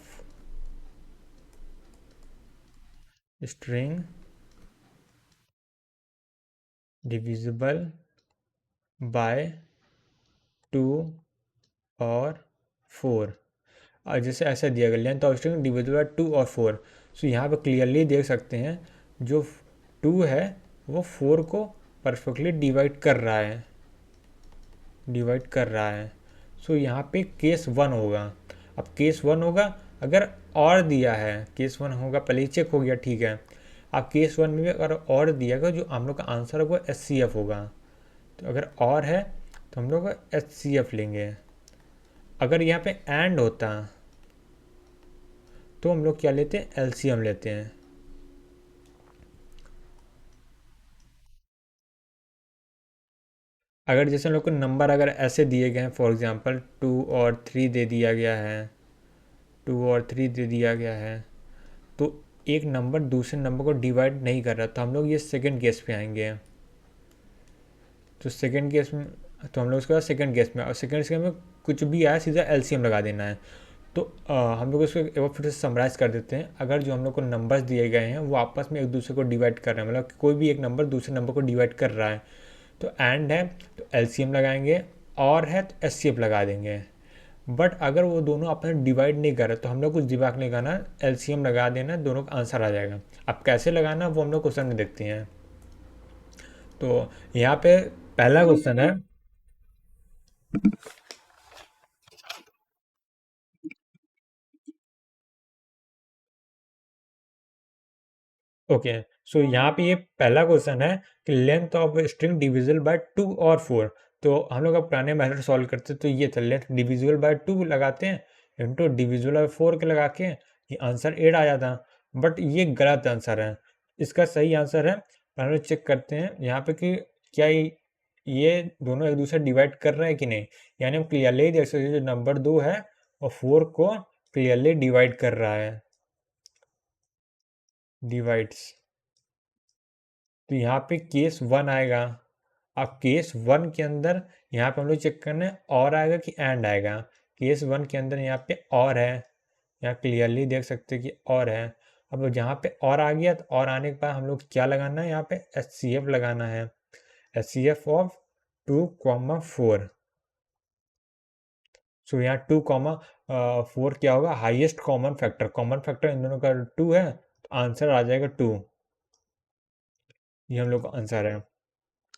string divisible by 2 और 4, और जैसे ऐसा दिया गया length of string divisible by 2 और 4। सो यहाँ पे क्लियरली देख सकते हैं जो 2 है वो 4 को परफेक्टली डिवाइड कर रहा है। सो यहाँ पे केस 1 होगा। अब केस 1 होगा अगर और दिया है, केस 1 होगा, पहले ही चेक हो गया, ठीक है। अब केस 1 में भी अगर और दिया गया, जो हम लोग का आंसर होगा HCF होगा। तो अगर और है तो हम लोग HCF लेंगे। अगर यहाँ पे एंड होता तो हम लोग क्या लेते हैं, LCM लेते हैं। अगर जैसे हम लोग को नंबर अगर ऐसे दिए गए हैं, फॉर एग्जांपल 2 और 3 दे दिया गया है, 2 और 3 दे दिया गया है, तो एक नंबर दूसरे नंबर को डिवाइड नहीं कर रहा, तो हम लोग ये सेकंड केस पे आएंगे। तो सेकंड केस में, तो हम लोग उसके बाद सेकंड केस में, और सेकंड केस में कुछ भी आया सीधा LCM लगा देना है। तो हम लोग इसको एक बार फिर से समराइज़ कर देते हैं। अगर जो हम लोग को नंबर्स दिए गए हैं वो आपस में एक दूसरे को डिवाइड कर रहे हैं, मतलब कोई भी एक नंबर दूसरे नंबर को डिवाइड कर रहा है, तो एंड है तो LCM लगाएंगे, और है तो HCF लगा देंगे। बट अगर वो दोनों आपस में डिवाइड नहीं कर रहे तो हम लोग कुछ दिमाग नहीं लगाना, LCM लगा देना, दोनों का आंसर आ जाएगा। अब कैसे लगाना वो हम लोग क्वेश्चन में देखते हैं। तो यहाँ पे पहला क्वेश्चन है, ओके, सो यहाँ पे ये पहला क्वेश्चन है कि length of string divisible by 2 और 4। तो हम लोग अब पुराने मेथड सॉल्व करते तो ये था लेंथ डिविजिबल बाय 2 लगाते हैं इंटू डिविजिबल बाय 4 के लगा के ये आंसर 8 आ जाता। बट ये गलत आंसर है। इसका सही आंसर है, हम लोग चेक करते हैं यहाँ पे कि क्या ये दोनों एक दूसरे डिवाइड कर रहे हैं कि नहीं। यानी हम क्लियरली देख सकते हैं जो नंबर 2 है और 4 को क्लियरली डिवाइड कर रहा है, डिवाइड्स। तो यहाँ पे केस 1 आएगा। अब केस 1 के अंदर यहाँ पे हम लोग चेक करना है और आएगा कि एंड आएगा। केस 1 के अंदर यहाँ पे और है, यहाँ क्लियरली देख सकते हैं कि और है। अब जहाँ पे और आ गया तो और आने के बाद हम लोग क्या लगाना है, यहाँ पे HCF लगाना है, HCF ऑफ 2,4। सो यहाँ 2,4 क्या होगा, highest common factor. Common factor in दोनों का 2 है तो आंसर आ जाएगा 2। ये हम लोग का आंसर है।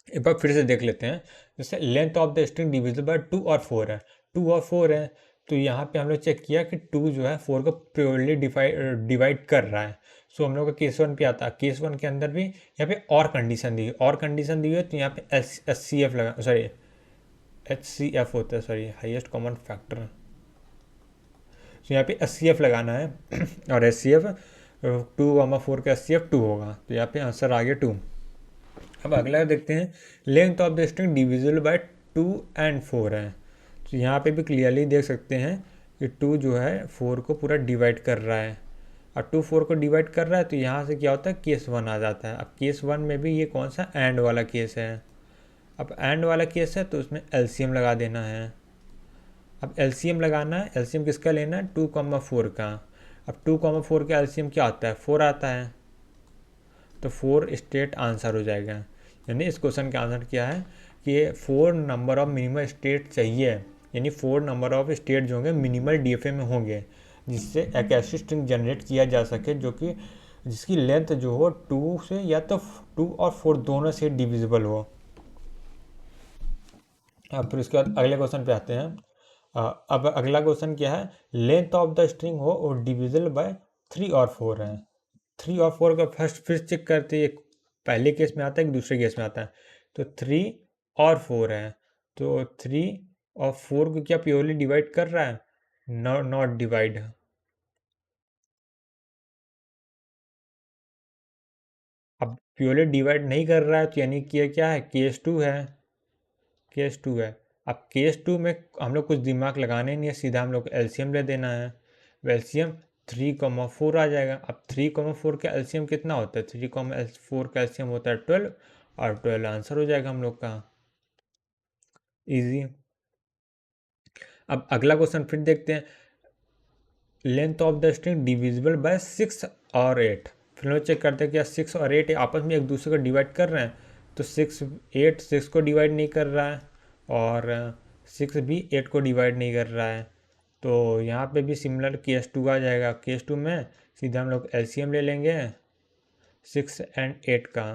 एक बार फिर से देख लेते हैं। जैसे length of the string divisible by 2 और 4 है, 2 और 4 है। तो यहाँ पे हम लोग चेक किया कि 2 जो है 4 को प्योरली डिवाइड कर रहा है। सो हम लोग का केस 1 पे आता है। केस 1 के अंदर भी यहाँ पे और कंडीशन दी है, और कंडीशन दी हुई है तो यहाँ पे HCF लगा, सॉरी HCF होता है, सॉरी हाईएस्ट कॉमन फैक्टर। तो यहाँ पे HCF लगाना है और HCF 2,4 का HCF 2 होगा। तो यहाँ पे आंसर आ गया 2। अब अगला देखते हैं, length of the string divisible by 2 and 4 है। तो यहाँ पे भी क्लियरली देख सकते हैं कि 2 जो है 4 को पूरा डिवाइड कर रहा है और 2 4 को डिवाइड कर रहा है। तो यहाँ से क्या होता है, केस 1 आ जाता है। अब केस 1 में भी ये कौन सा एंड वाला केस है। अब एंड वाला केस है तो उसमें LCM लगा देना है। अब LCM लगाना है, LCM किसका लेना है, 2,4 का। अब 2,4 का LCM क्या आता है, 4 आता है। तो 4 स्टेट आंसर हो जाएगा। यानी इस क्वेश्चन का आंसर क्या है कि 4 नंबर ऑफ मिनिमल स्टेट चाहिए, यानी 4 नंबर ऑफ स्टेट जो होंगे मिनिमल DFA में होंगे, जिससे एक ऐसी स्ट्रिंग जनरेट किया जा सके जो कि जिसकी लेंथ जो हो 2 से या तो 2 और 4 दोनों से डिविजिबल हो। अब फिर उसके बाद अगले क्वेश्चन पे आते हैं। अब अगला क्वेश्चन क्या है, लेंथ ऑफ द स्ट्रिंग हो और डिविजिबल बाय 3 और 4 है। 3 और 4 का फर्स्ट फिर चेक करते हैं, पहले केस में आता है कि दूसरे केस में आता है। तो 3 और 4 है, तो 3 और 4 को क्या प्योरली डिवाइड कर रहा है, नॉट डिवाइड। अब प्योरली डिवाइड नहीं कर रहा है तो यानी कि क्या है, केस 2 है, केस 2 है। अब केस 2 में हम लोग कुछ दिमाग लगाने नहीं है, सीधा हम लोग LCM ले देना है। LCM 3,4 आ जाएगा। अब 3,4 का LCM कितना होता है, 3,4 का LCM होता है 12 और 12 आंसर हो जाएगा हम लोग का, इजी। अब अगला क्वेश्चन फिर देखते हैं, length of the string divisible by 6 और 8। फिर हम चेक करते हैं क्या 6 और 8 आपस में एक दूसरे को डिवाइड कर रहे हैं। तो 6 को डिवाइड नहीं कर रहा है और 6 भी 8 को डिवाइड नहीं कर रहा है। तो यहाँ पे भी सिमिलर केस 2 आ जाएगा। केस 2 में सीधा हम लोग LCM ले लेंगे 6 एंड 8 का।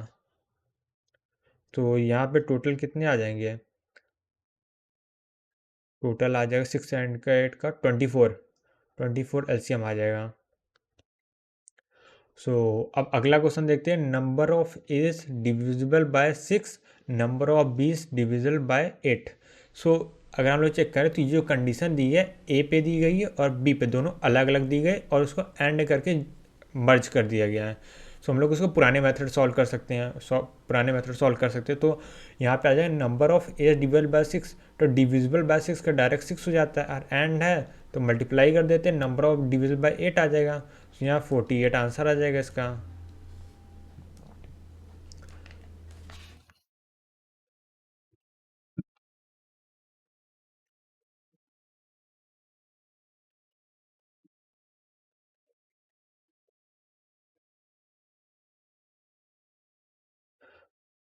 तो यहाँ पे टोटल कितने आ जाएंगे, टोटल आ जाएगा 6 एंड का 8 का 24 LCM आ जाएगा। सो अब अगला क्वेश्चन देखते हैं, number of is divisible by 6, number of बीस डिविजिबल बाय 8। सो अगर हम लोग चेक करें तो ये जो कंडीशन दी है A पे दी गई है और B पे, दोनों अलग अलग दी गई और उसको एंड करके मर्ज कर दिया गया है। सो हम लोग उसको पुराने मेथड सॉल्व कर सकते हैं, पुराने मेथड सॉल्व कर सकते हैं। तो यहाँ पे आ जाए number of A's divisible by 6, तो डिविजिबल बाय 6 का डायरेक्ट 6 हो जाता है और एंड है तो मल्टीप्लाई कर देते हैं, नंबर ऑफ डिविजिबल बाय 8 आ जाएगा। तो यहाँ 48 आंसर आ जाएगा इसका।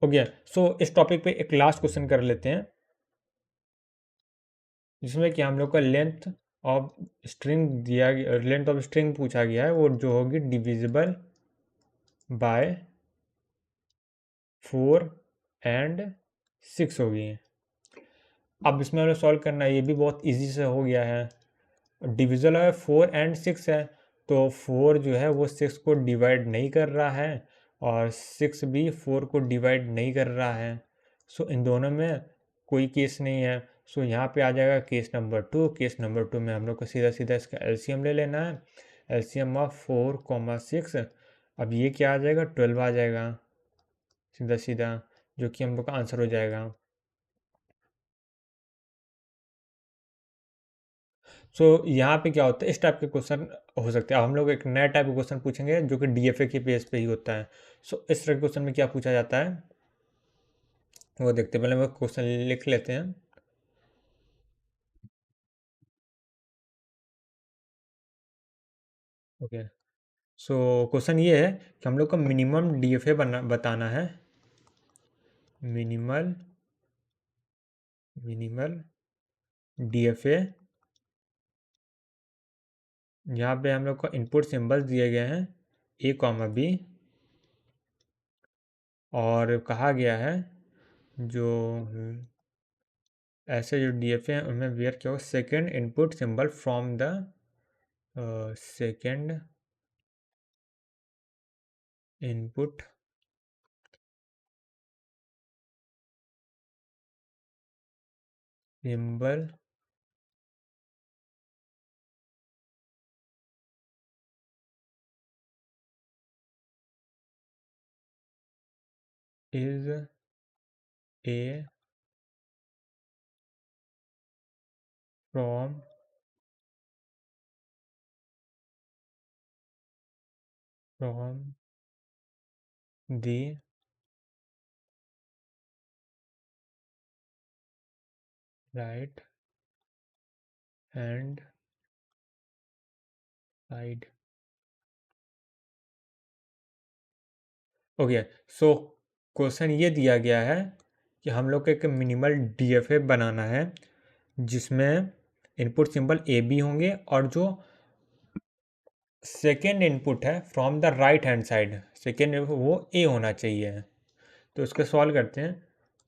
हो गया। सो इस टॉपिक पे एक लास्ट क्वेश्चन कर लेते हैं, जिसमें कि हम लोग का लेंथ ऑफ स्ट्रिंग दिया गया, लेंथ ऑफ स्ट्रिंग पूछा गया है, वो जो होगी डिविजिबल बाय 4 एंड 6 होगी। अब इसमें हमें सॉल्व करना है, ये भी बहुत इजी से हो गया है। डिविजल है 4 एंड 6 है, तो 4 जो है वो 6 को डिवाइड नहीं कर रहा है और 6 भी 4 को डिवाइड नहीं कर रहा है। सो इन दोनों में कोई केस नहीं है। सो यहाँ पे आ जाएगा केस नंबर 2। केस नंबर 2 में हम लोग को सीधा सीधा इसका एलसीएम ले लेना है। एलसीएम ऑफ 4, 6, अब ये क्या आ जाएगा, 12 आ जाएगा सीधा सीधा, जो कि हम लोग का आंसर हो जाएगा। सो यहाँ पे क्या होता है, इस टाइप के क्वेश्चन हो सकते हैं। अब हम लोग एक नया टाइप का क्वेश्चन पूछेंगे जो कि डीएफए के पेज पे ही होता है। सो इस तरह के क्वेश्चन में क्या पूछा जाता है वो देखते हैं। पहले हम क्वेश्चन लिख लेते हैं। ओके, सो क्वेश्चन ये है कि हम लोग को मिनिमम डीएफए बताना है। मिनिमल मिनिमल डीएफए, यहाँ पे हम लोग को इनपुट सिंबल्स दिए गए हैं A, B, और कहा गया है जो ऐसे जो डीएफए हैं उनमें वेयर क्या होगा, second input symbol from the second input symbol is a from from the right hand side. Okay, so question ये दिया गया है कि हम लोग को एक मिनिमल डीएफए बनाना है जिसमें इनपुट सिंबल ए बी होंगे और जो सेकेंड इनपुट है from the right hand side, second वो ए होना चाहिए। तो इसको सॉल्व करते हैं।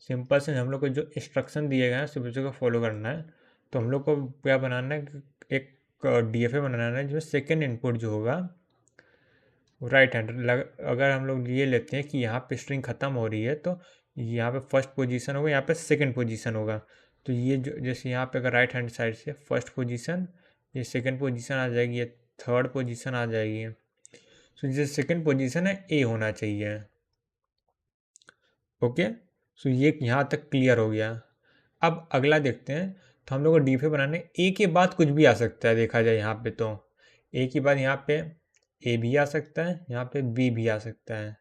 सिंपल से हम लोग को जो इंस्ट्रक्शन दिए गए हैं सिर्फ उसी को फॉलो करना है। तो हम लोग को क्या बनाना है, एक डीएफए बनाना है जिसमें सेकेंड इनपुट जो होगा राइट हैंड, अगर हम लोग ये लेते हैं कि यहाँ पे स्ट्रिंग ख़त्म हो रही है तो यहाँ पे फर्स्ट पोजीशन होगा, यहाँ पे सेकंड पोजीशन होगा। तो ये जो जैसे यहाँ पे अगर राइट हैंड साइड से फर्स्ट पोजीशन, ये सेकंड पोजीशन आ जाएगी, ये थर्ड पोजीशन आ जाएगी। सो जो सेकंड पोजीशन है ए होना चाहिए। ओके, सो ये यहाँ तक क्लियर हो गया। अब अगला देखते हैं। तो हम लोग को डीफे बनाने ए के बाद कुछ भी आ सकता है, देखा जाए यहाँ पे तो ए के बाद यहाँ पे ए भी आ सकता है, यहाँ पे बी भी आ सकता है।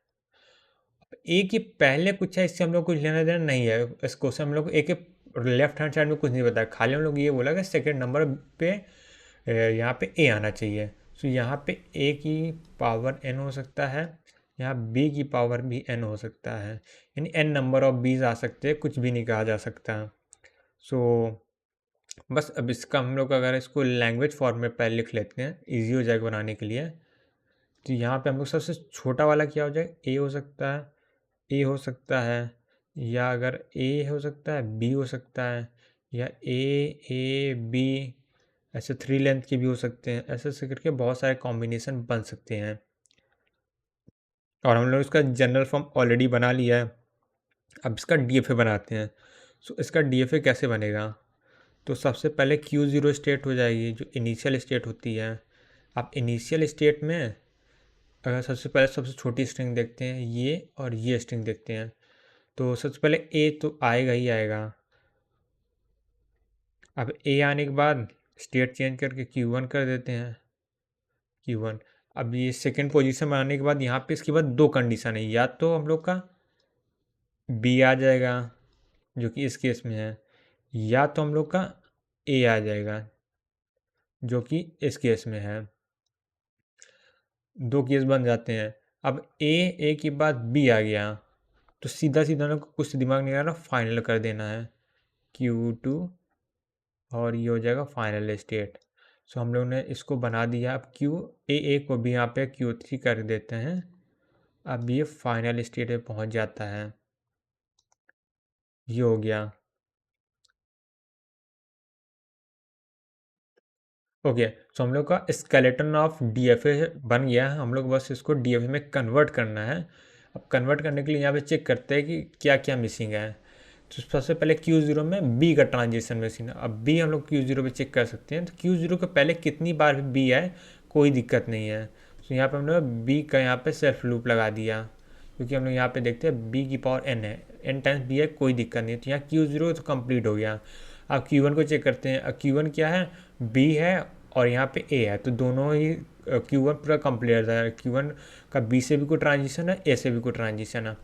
ए के पहले कुछ है इससे हम लोग कुछ लेना देना नहीं है। इस क्वेश्चन हम लोग ए के लेफ्ट हैंड साइड में कुछ नहीं बताया, खाली हम लोग ये बोला कि सेकेंड नंबर पे यहाँ पे ए आना चाहिए। सो यहाँ पे ए की पावर एन हो सकता है, यहाँ बी की पावर भी एन हो सकता है, यानी एन नंबर ऑफ बीज आ सकते हैं, कुछ भी नहीं कहा जा सकता। सो बस अब इसका हम लोग अगर इसको लैंग्वेज फॉर्म में पहले लिख लेते हैं, इजी हो जाएगा बनाने के लिए। तो यहाँ पे हम लोग सबसे छोटा वाला क्या हो जाएगा, ए हो सकता है, ए हो सकता है, या अगर ए हो सकता है बी हो सकता है, या ए बी, ऐसे 3 लेंथ के भी हो सकते हैं। ऐसे ऐसे करके बहुत सारे कॉम्बिनेशन बन सकते हैं। और हम लोग इसका जनरल फॉर्म ऑलरेडी बना लिया है। अब इसका डीएफए बनाते हैं। सो इसका डीएफए कैसे बनेगा, तो सबसे पहले Q0 स्टेट हो जाएगी जो इनिशियल स्टेट होती है। अब इनिशियल स्टेट में अगर सबसे पहले सबसे छोटी स्ट्रिंग देखते हैं ये, और ये स्ट्रिंग देखते हैं, तो सबसे पहले ए तो आएगा ही आएगा। अब ए आने के बाद स्टेट चेंज करके Q1 कर देते हैं, Q1। अब ये सेकेंड पोजीशन में आने के बाद यहाँ पे इसके बाद दो कंडीशन है, या तो हम लोग का बी आ जाएगा जो कि इस केस में है, या तो हम लोग का ए आ जाएगा जो कि इस केस में है। दो केस बन जाते हैं। अब ए के बाद बी आ गया तो सीधा सीधा हम लोग को कुछ दिमाग नहीं आ रहा, फाइनल कर देना है Q2, और ये हो जाएगा फाइनल स्टेट। सो हम लोग ने इसको बना दिया। अब ए को भी यहाँ पे Q3 कर देते हैं। अब ये फाइनल स्टेट पे पहुँच जाता है। ये हो गया। ओके, सो हम लोग का स्केलेटन ऑफ डीएफए बन गया है। हम लोग बस इसको डीएफए में कन्वर्ट करना है। अब कन्वर्ट करने के लिए यहाँ पे चेक करते हैं कि क्या क्या मिसिंग है। तो सबसे पहले Q0 में बी का ट्रांजिशन मिसिंग है। अब बी हम लोग Q0 पे चेक कर सकते हैं, तो Q0 के पहले कितनी बार भी बी आए कोई दिक्कत नहीं है। तो यहाँ पे हम लोग बी का यहाँ पे सेल्फ लूप लगा दिया, क्योंकि हम लोग यहाँ पे देखते हैं बी की पावर एन है, एन टाइम्स बी है, कोई दिक्कत नहीं है। तो यहाँ Q0 तो कंप्लीट हो गया। अब Q1 को चेक करते हैं। अब Q1 क्या है, बी है और यहाँ पे ए है, तो दोनों ही Q1 पूरा कंप्लीट है। Q1 का बी से भी कोई ट्रांजिशन है, ए से भी कोई ट्रांजिशन है।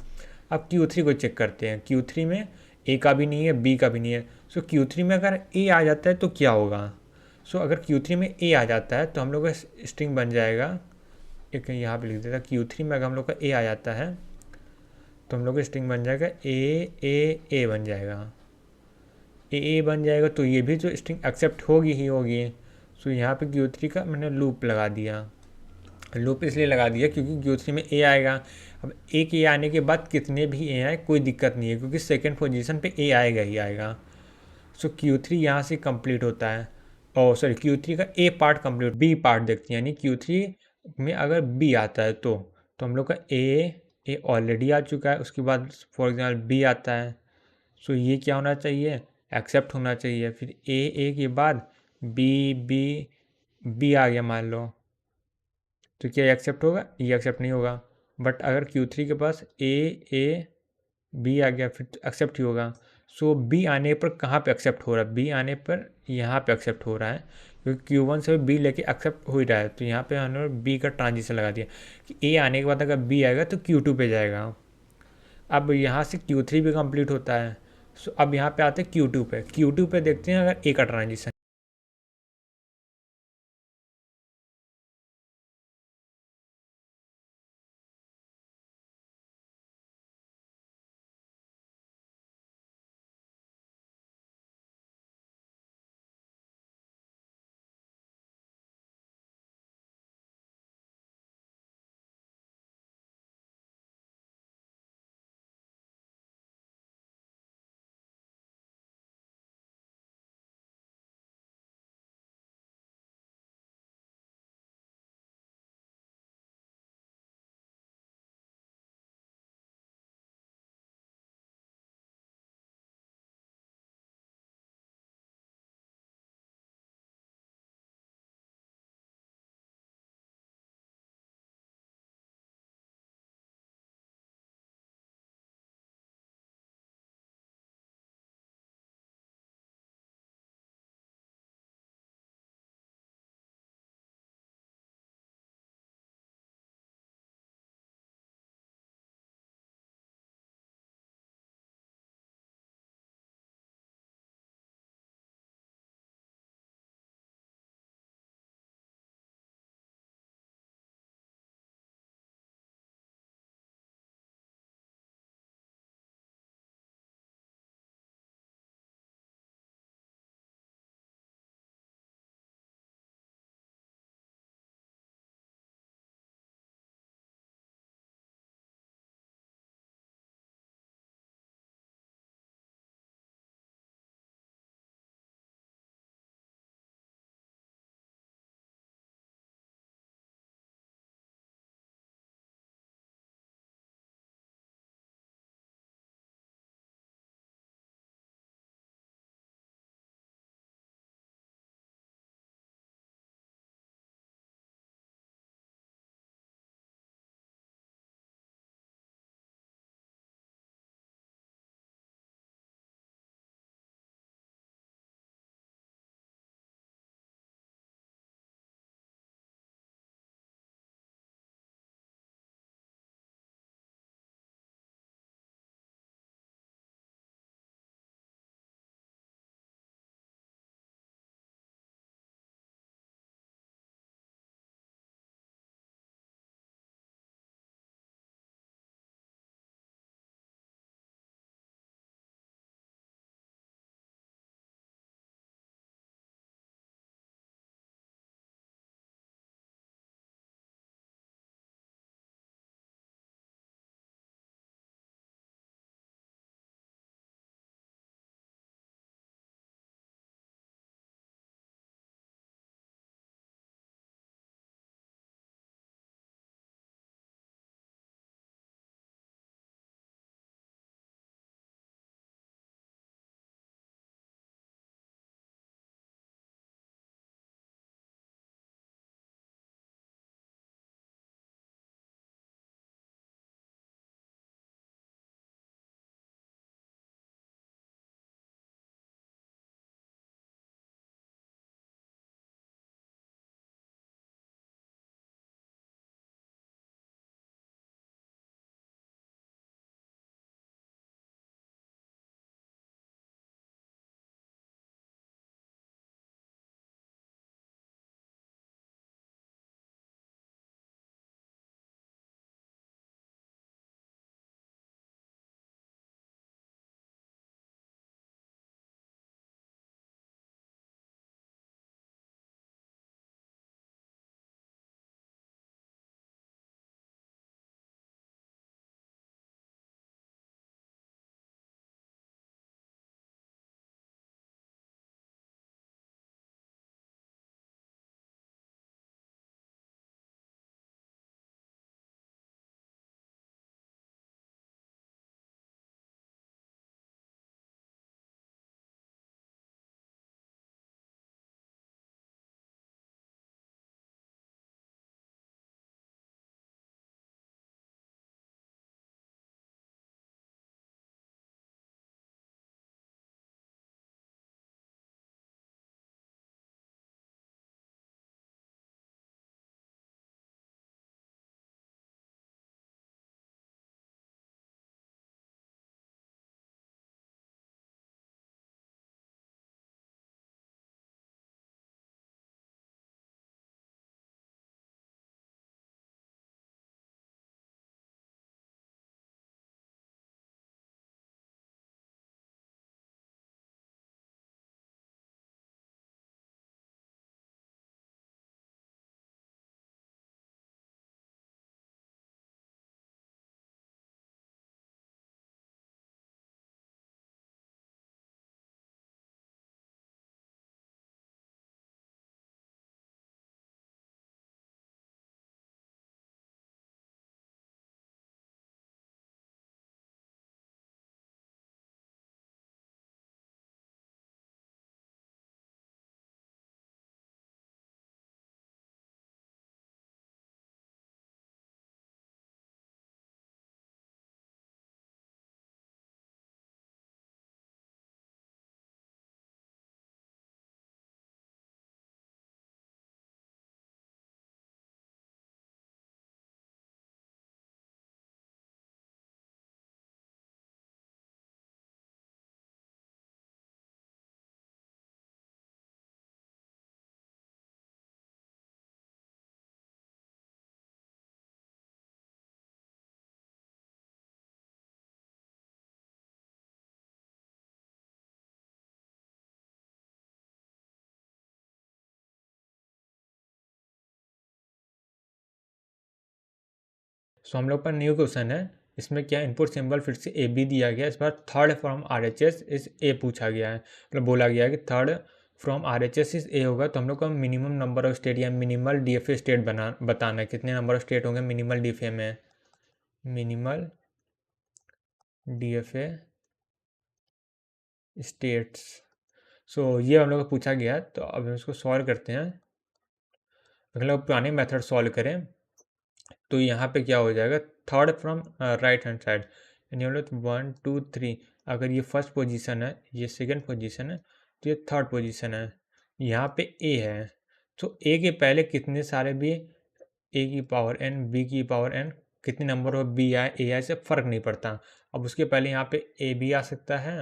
अब Q3 को चेक करते हैं। Q3 में ए का भी नहीं है, बी का भी नहीं है। सो Q3 में अगर ए आ जाता है तो क्या होगा। सो अगर Q3 में ए आ जाता है तो हम लोग का स्ट्रिंग बन जाएगा, एक यहाँ पे लिख देता, Q3 में अगर हम लोग का ए आ जाता है तो हम लोग का स्ट्रिंग बन जाएगा ए बन जाएगा, ए बन जाएगा। तो ये भी जो स्ट्रिंग एक्सेप्ट होगी ही होगी। सो यहाँ पे Q3 का मैंने लूप लगा दिया। लूप इसलिए लगा दिया क्योंकि Q3 में ए आएगा। अब ए के आने के बाद कितने भी ए आए कोई दिक्कत नहीं है, क्योंकि सेकेंड पोजीशन पे ए आएगा ही आएगा। सो Q3 यहाँ से कंप्लीट होता है। और सॉरी, Q3 का ए पार्ट कंप्लीट, बी पार्ट देखते हैं, यानी Q3 में अगर बी आता है तो हम लोग का ए ऑलरेडी आ चुका है, उसके बाद फॉर एग्जाम्पल बी आता है। सो ये क्या होना चाहिए, एक्सेप्ट होना चाहिए। फिर ए के बाद बी आ गया मान लो, तो क्या एक्सेप्ट होगा, ये एक्सेप्ट नहीं होगा। बट अगर Q3 के पास ए बी आ गया फिर तो एक्सेप्ट ही होगा। सो बी आने पर कहाँ पे एक्सेप्ट हो रहा है, बी आने पर यहाँ पे एक्सेप्ट हो रहा है, क्योंकि Q1 से बी लेके एक्सेप्ट हो ही रहा है। तो यहाँ पे हमने बी का ट्रांजिशन लगा दिया कि ए आने के बाद अगर बी आएगा तो Q2 पे जाएगा। अब यहाँ से Q3 भी कंप्लीट होता है। सो अब यहाँ पे आते हैं Q2 पे देखते हैं अगर ए का ट्रांजिशन सो हम लोग पर न्यू क्वेश्चन है, इसमें क्या इनपुट सिंबल फिर से ए बी दिया गया, इस बार third from RHS is A इज ए पूछा गया है, मतलब बोला गया है कि third from RHS is A इज ए होगा, तो हम लोग को मिनिमम नंबर ऑफ स्टेट या मिनिमल डी एफ ए स्टेट बताना है, कितने नंबर ऑफ स्टेट होंगे मिनिमल डी एफ ए में, मिनिमल डी एफ ए स्टेट्स। सो ये हम लोग को पूछा गया है, तो अब हम इसको सॉल्व करते हैं। अगर लोग पुराने मेथड सॉल्व करें तो यहाँ पे क्या हो जाएगा, third from right hand side, यानी हम लोग 1 2 3, अगर ये फर्स्ट पोजीशन है, ये सेकंड पोजीशन है, तो ये थर्ड पोजीशन है, यहाँ पे ए है, तो ए के पहले कितने सारे भी ए की पावर एन बी की पावर एन, कितने नंबर ऑफ बी आए ए आए से फ़र्क नहीं पड़ता। अब उसके पहले यहाँ पे ए भी आ सकता है,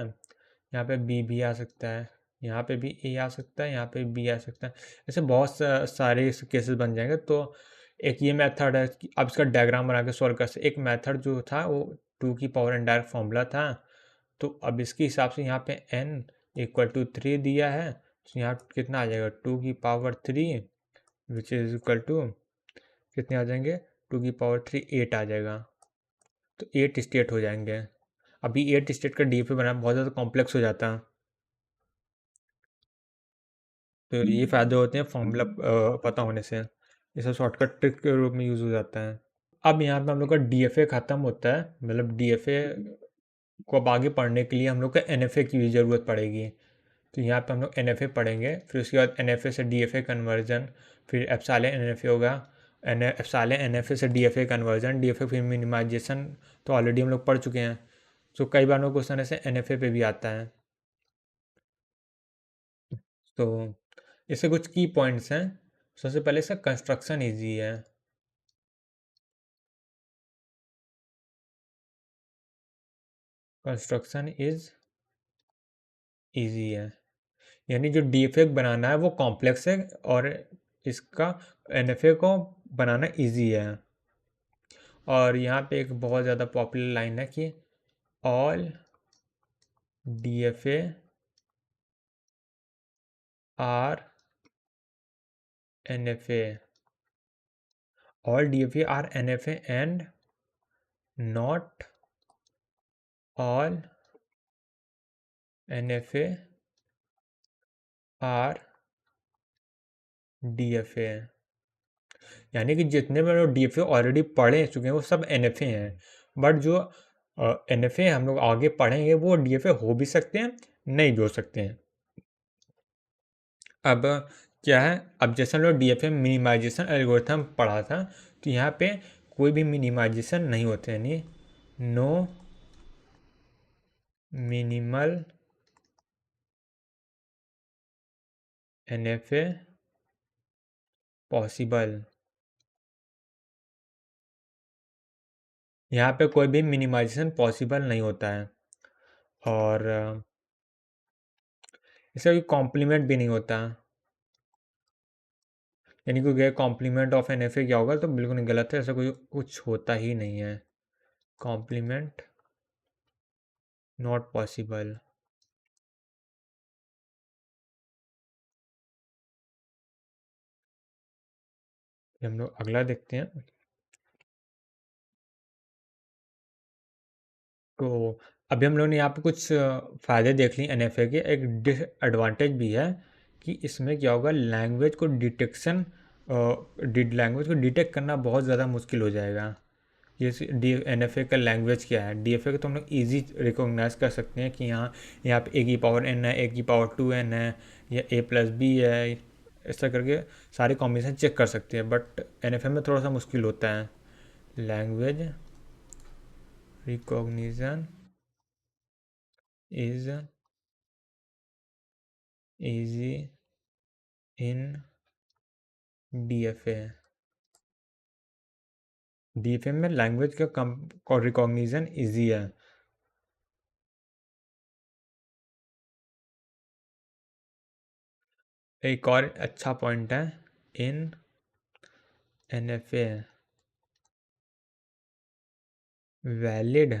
यहाँ पे बी भी आ सकता है, यहाँ पे भी ए आ सकता है, यहाँ पे बी आ सकता है, ऐसे बहुत सारे केसेस बन जाएंगे। तो एक ये मेथड है कि अब इसका डायग्राम बना के सॉल्व कर सकते। एक मेथड जो था वो 2 की पावर एन डायरेक्ट फॉर्मूला था, तो अब इसके हिसाब से यहाँ पे एन इक्वल टू 3 दिया है, तो यहाँ कितना आ जाएगा 2 की power 3 which is equal to कितने आ जाएंगे, 2 की पावर 3 8 आ जाएगा, तो 8 स्टेट हो जाएंगे। अभी 8 स्टेट का डीएफए बनाना बहुत ज़्यादा कॉम्प्लेक्स हो जाता है, तो ये फ़ायदे होते हैं फॉर्मूला पता होने से, ये सब शॉर्टकट ट्रिक के रूप में यूज़ हो जाता है। अब यहाँ पे हम लोग का डीएफए ख़त्म होता है, मतलब डीएफए को अब आगे पढ़ने के लिए हम लोग को एनएफए की भी ज़रूरत पड़ेगी, तो यहाँ पे हम लोग एनएफए पढ़ेंगे, फिर उसके बाद एनएफए से डीएफए कन्वर्जन, फिर एप्सिलॉन एनएफए होगा, एप्सिलॉन एनएफए से डीएफए कन्वर्जन, डीएफए फिर मिनिमाइजेशन, तो ऑलरेडी हम लोग पढ़ चुके हैं। तो कई बार में क्वेश्चन ऐसे एनएफए पे भी आता है। तो इससे कुछ की पॉइंट्स हैं। सबसे पहले इसका कंस्ट्रक्शन इजी है, कंस्ट्रक्शन इज इजी है, यानी जो डीएफए बनाना है वो कॉम्प्लेक्स है और इसका एनएफए को बनाना इजी है। और यहाँ पे एक बहुत ज़्यादा पॉपुलर लाइन है कि all DFA are NFA, all DFA are NFA and not all NFA are DFA, यानी कि जितने में लोग डीएफए ऑलरेडी पढ़े चुके हैं वो सब एनएफए हैं, बट जो एनएफए हम लोग आगे पढ़ेंगे वो डीएफए हो भी सकते हैं, नहीं भी हो सकते हैं। अब क्या है, अब जैसे हम लोग डीएफए मिनिमाइजेशन एल्गोरिथम पढ़ा था, तो यहाँ पे कोई भी मिनिमाइजेशन नहीं होते, यानी नो मिनिमल एनएफए पॉसिबल, यहाँ पे कोई भी मिनिमाइजेशन पॉसिबल नहीं होता है। और इसका कोई कॉम्प्लीमेंट भी नहीं होता, यानी कोई गया complement of N F A क्या होगा, तो बिल्कुल गलत है, ऐसा कोई कुछ होता ही नहीं है, कॉम्प्लीमेंट नॉट पॉसिबल। हम लोग अगला देखते हैं। तो अभी हम लोगों ने यहाँ पे कुछ फ़ायदे देख लिए एन एफ ए के, एक डिसएडवांटेज भी है कि इसमें क्या होगा, लैंग्वेज को डिटेक्शन, लैंग्वेज को डिटेक्ट करना बहुत ज़्यादा मुश्किल हो जाएगा। जैसे डी एन एफ ए का लैंग्वेज क्या है, डी एफ ए का तो हम लोग ईजी रिकोगनाइज कर सकते हैं कि यहाँ पे ए की पावर एन है, ए की पावर 2n है, या ए प्लस बी है, ऐसा करके सारे कॉम्बिनेशन चेक कर सकते हैं, बट एन एफ ए में थोड़ा सा मुश्किल होता है। Language recognition is easy in D F A, D F ए में लैंग्वेज का रिकॉग्निशन ईजी है। एक और अच्छा पॉइंट है, इन N F A valid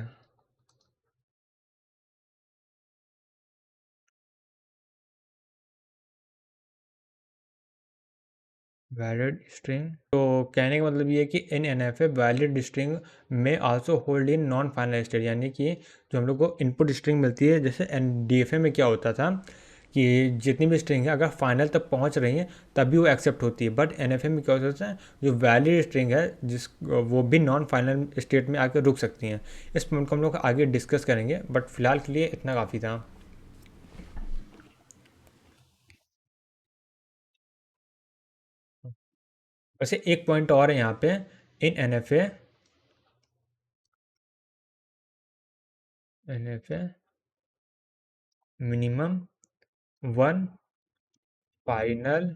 valid string, तो कहने का मतलब ये है कि इन N F A valid string में also hold in non final state, यानी कि जो हम लोग को इनपुट स्ट्रिंग मिलती है, जैसे एन डी एफ ए में क्या होता था कि जितनी भी स्ट्रिंग है अगर फाइनल तक पहुंच रही हैं तभी वो एक्सेप्ट होती है, बट एन एफ ए में क्या होता है जो वैलिड स्ट्रिंग है जिस वो भी नॉन फाइनल स्टेट में आकर रुक सकती हैं। इस पॉइंट को हम लोग आगे डिस्कस करेंगे, बट फिलहाल के लिए इतना काफ़ी था। वैसे एक पॉइंट और है यहाँ पे, इन N F A minimum one final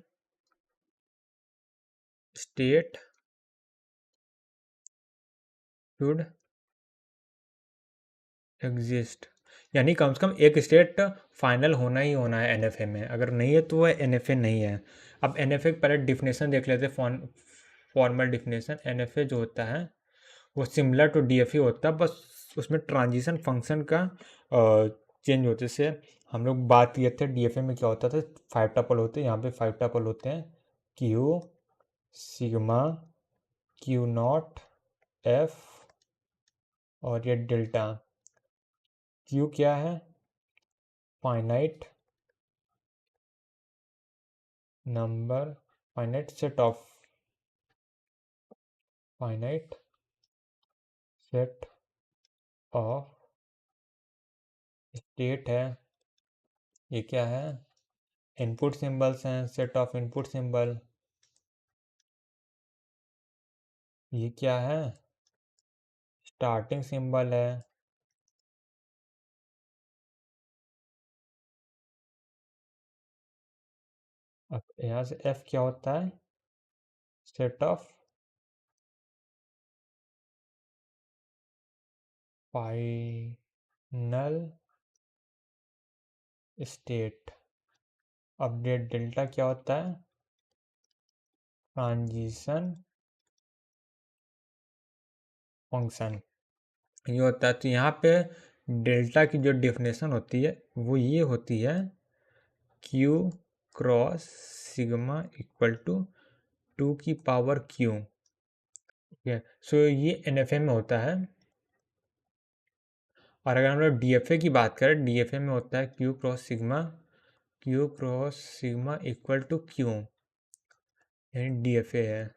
state should exist, यानी कम से कम एक स्टेट फाइनल होना ही होना है एनएफए में, अगर नहीं है तो वह एनएफए नहीं है। अब एनएफए पहले डिफिनेशन देख लेते हैं। फॉर्मल डिफिनेशन, एनएफए जो होता है वो सिमिलर टू डीएफए होता है, बस उसमें ट्रांजिशन फंक्शन का चेंज होते से। हम लोग बात किए थे डीएफए में क्या होता था, 5 टपल होते हैं, यहाँ पे 5 टपल होते हैं, Q sigma Q not F और ये डेल्टा। क्यू क्या है, finite number, finite set of, finite set of state है। ये क्या है, इनपुट सिंबल्स हैं, सेट ऑफ इनपुट सिंबल। ये क्या है, स्टार्टिंग सिंबल है। अब यहाँ से एफ क्या होता है, set of final state. Update delta क्या होता है, ट्रांजिशन फंक्शन। ये होता है, तो यहाँ पे डेल्टा की जो डेफिनेशन होती है वो ये होती है, Q cross sigma equal to 2 की पावर क्यू। ठीक है, सो ये एन में होता है। और अगर हम लोग डी की बात करें, डी में होता है Q cross sigma equal to Q, यानी डी है।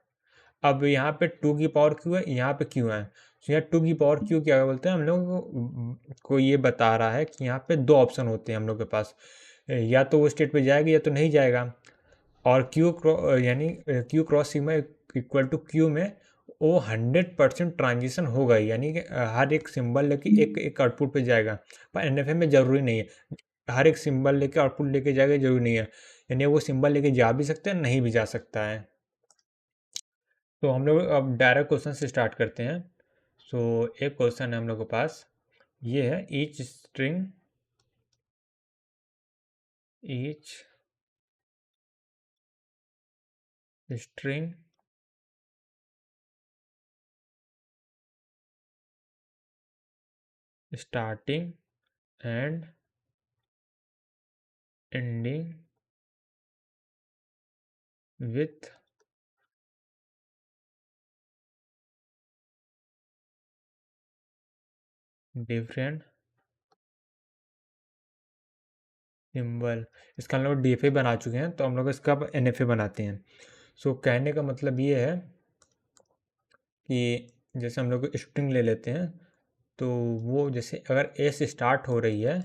अब यहाँ पे 2 की पावर क्यू है, यहाँ पे क्यू है, तो यहाँ 2 की पावर क्यू क्या बोलते हैं हम लोग को ये बता रहा है कि यहाँ पे दो ऑप्शन होते हैं हम लोग के पास, या तो वो स्टेट पे जाएगा या तो नहीं जाएगा। और यानी Q cross sigma equal to Q में वो 100% ट्रांजिशन होगा ही, यानी कि हर एक सिंबल लेके एक एक आउटपुट पे जाएगा। पर एन में ज़रूरी नहीं है हर एक सिंबल लेके आउटपुट लेके जाएगा, जरूरी नहीं है, यानी वो सिंबल लेके जा भी सकते हैं, नहीं भी जा सकता है। तो हम लोग अब डायरेक्ट क्वेश्चन से स्टार्ट करते हैं। सो एक क्वेश्चन है हम लोग के पास, ये है each string starting and ending with different symbol. इसका हम लोग डी बना चुके हैं, तो हम लोग इसका अब एन बनाते हैं। सो कहने का मतलब ये है कि जैसे हम लोग स्ट्रिंग ले लेते हैं, तो वो जैसे अगर ए से स्टार्ट हो रही है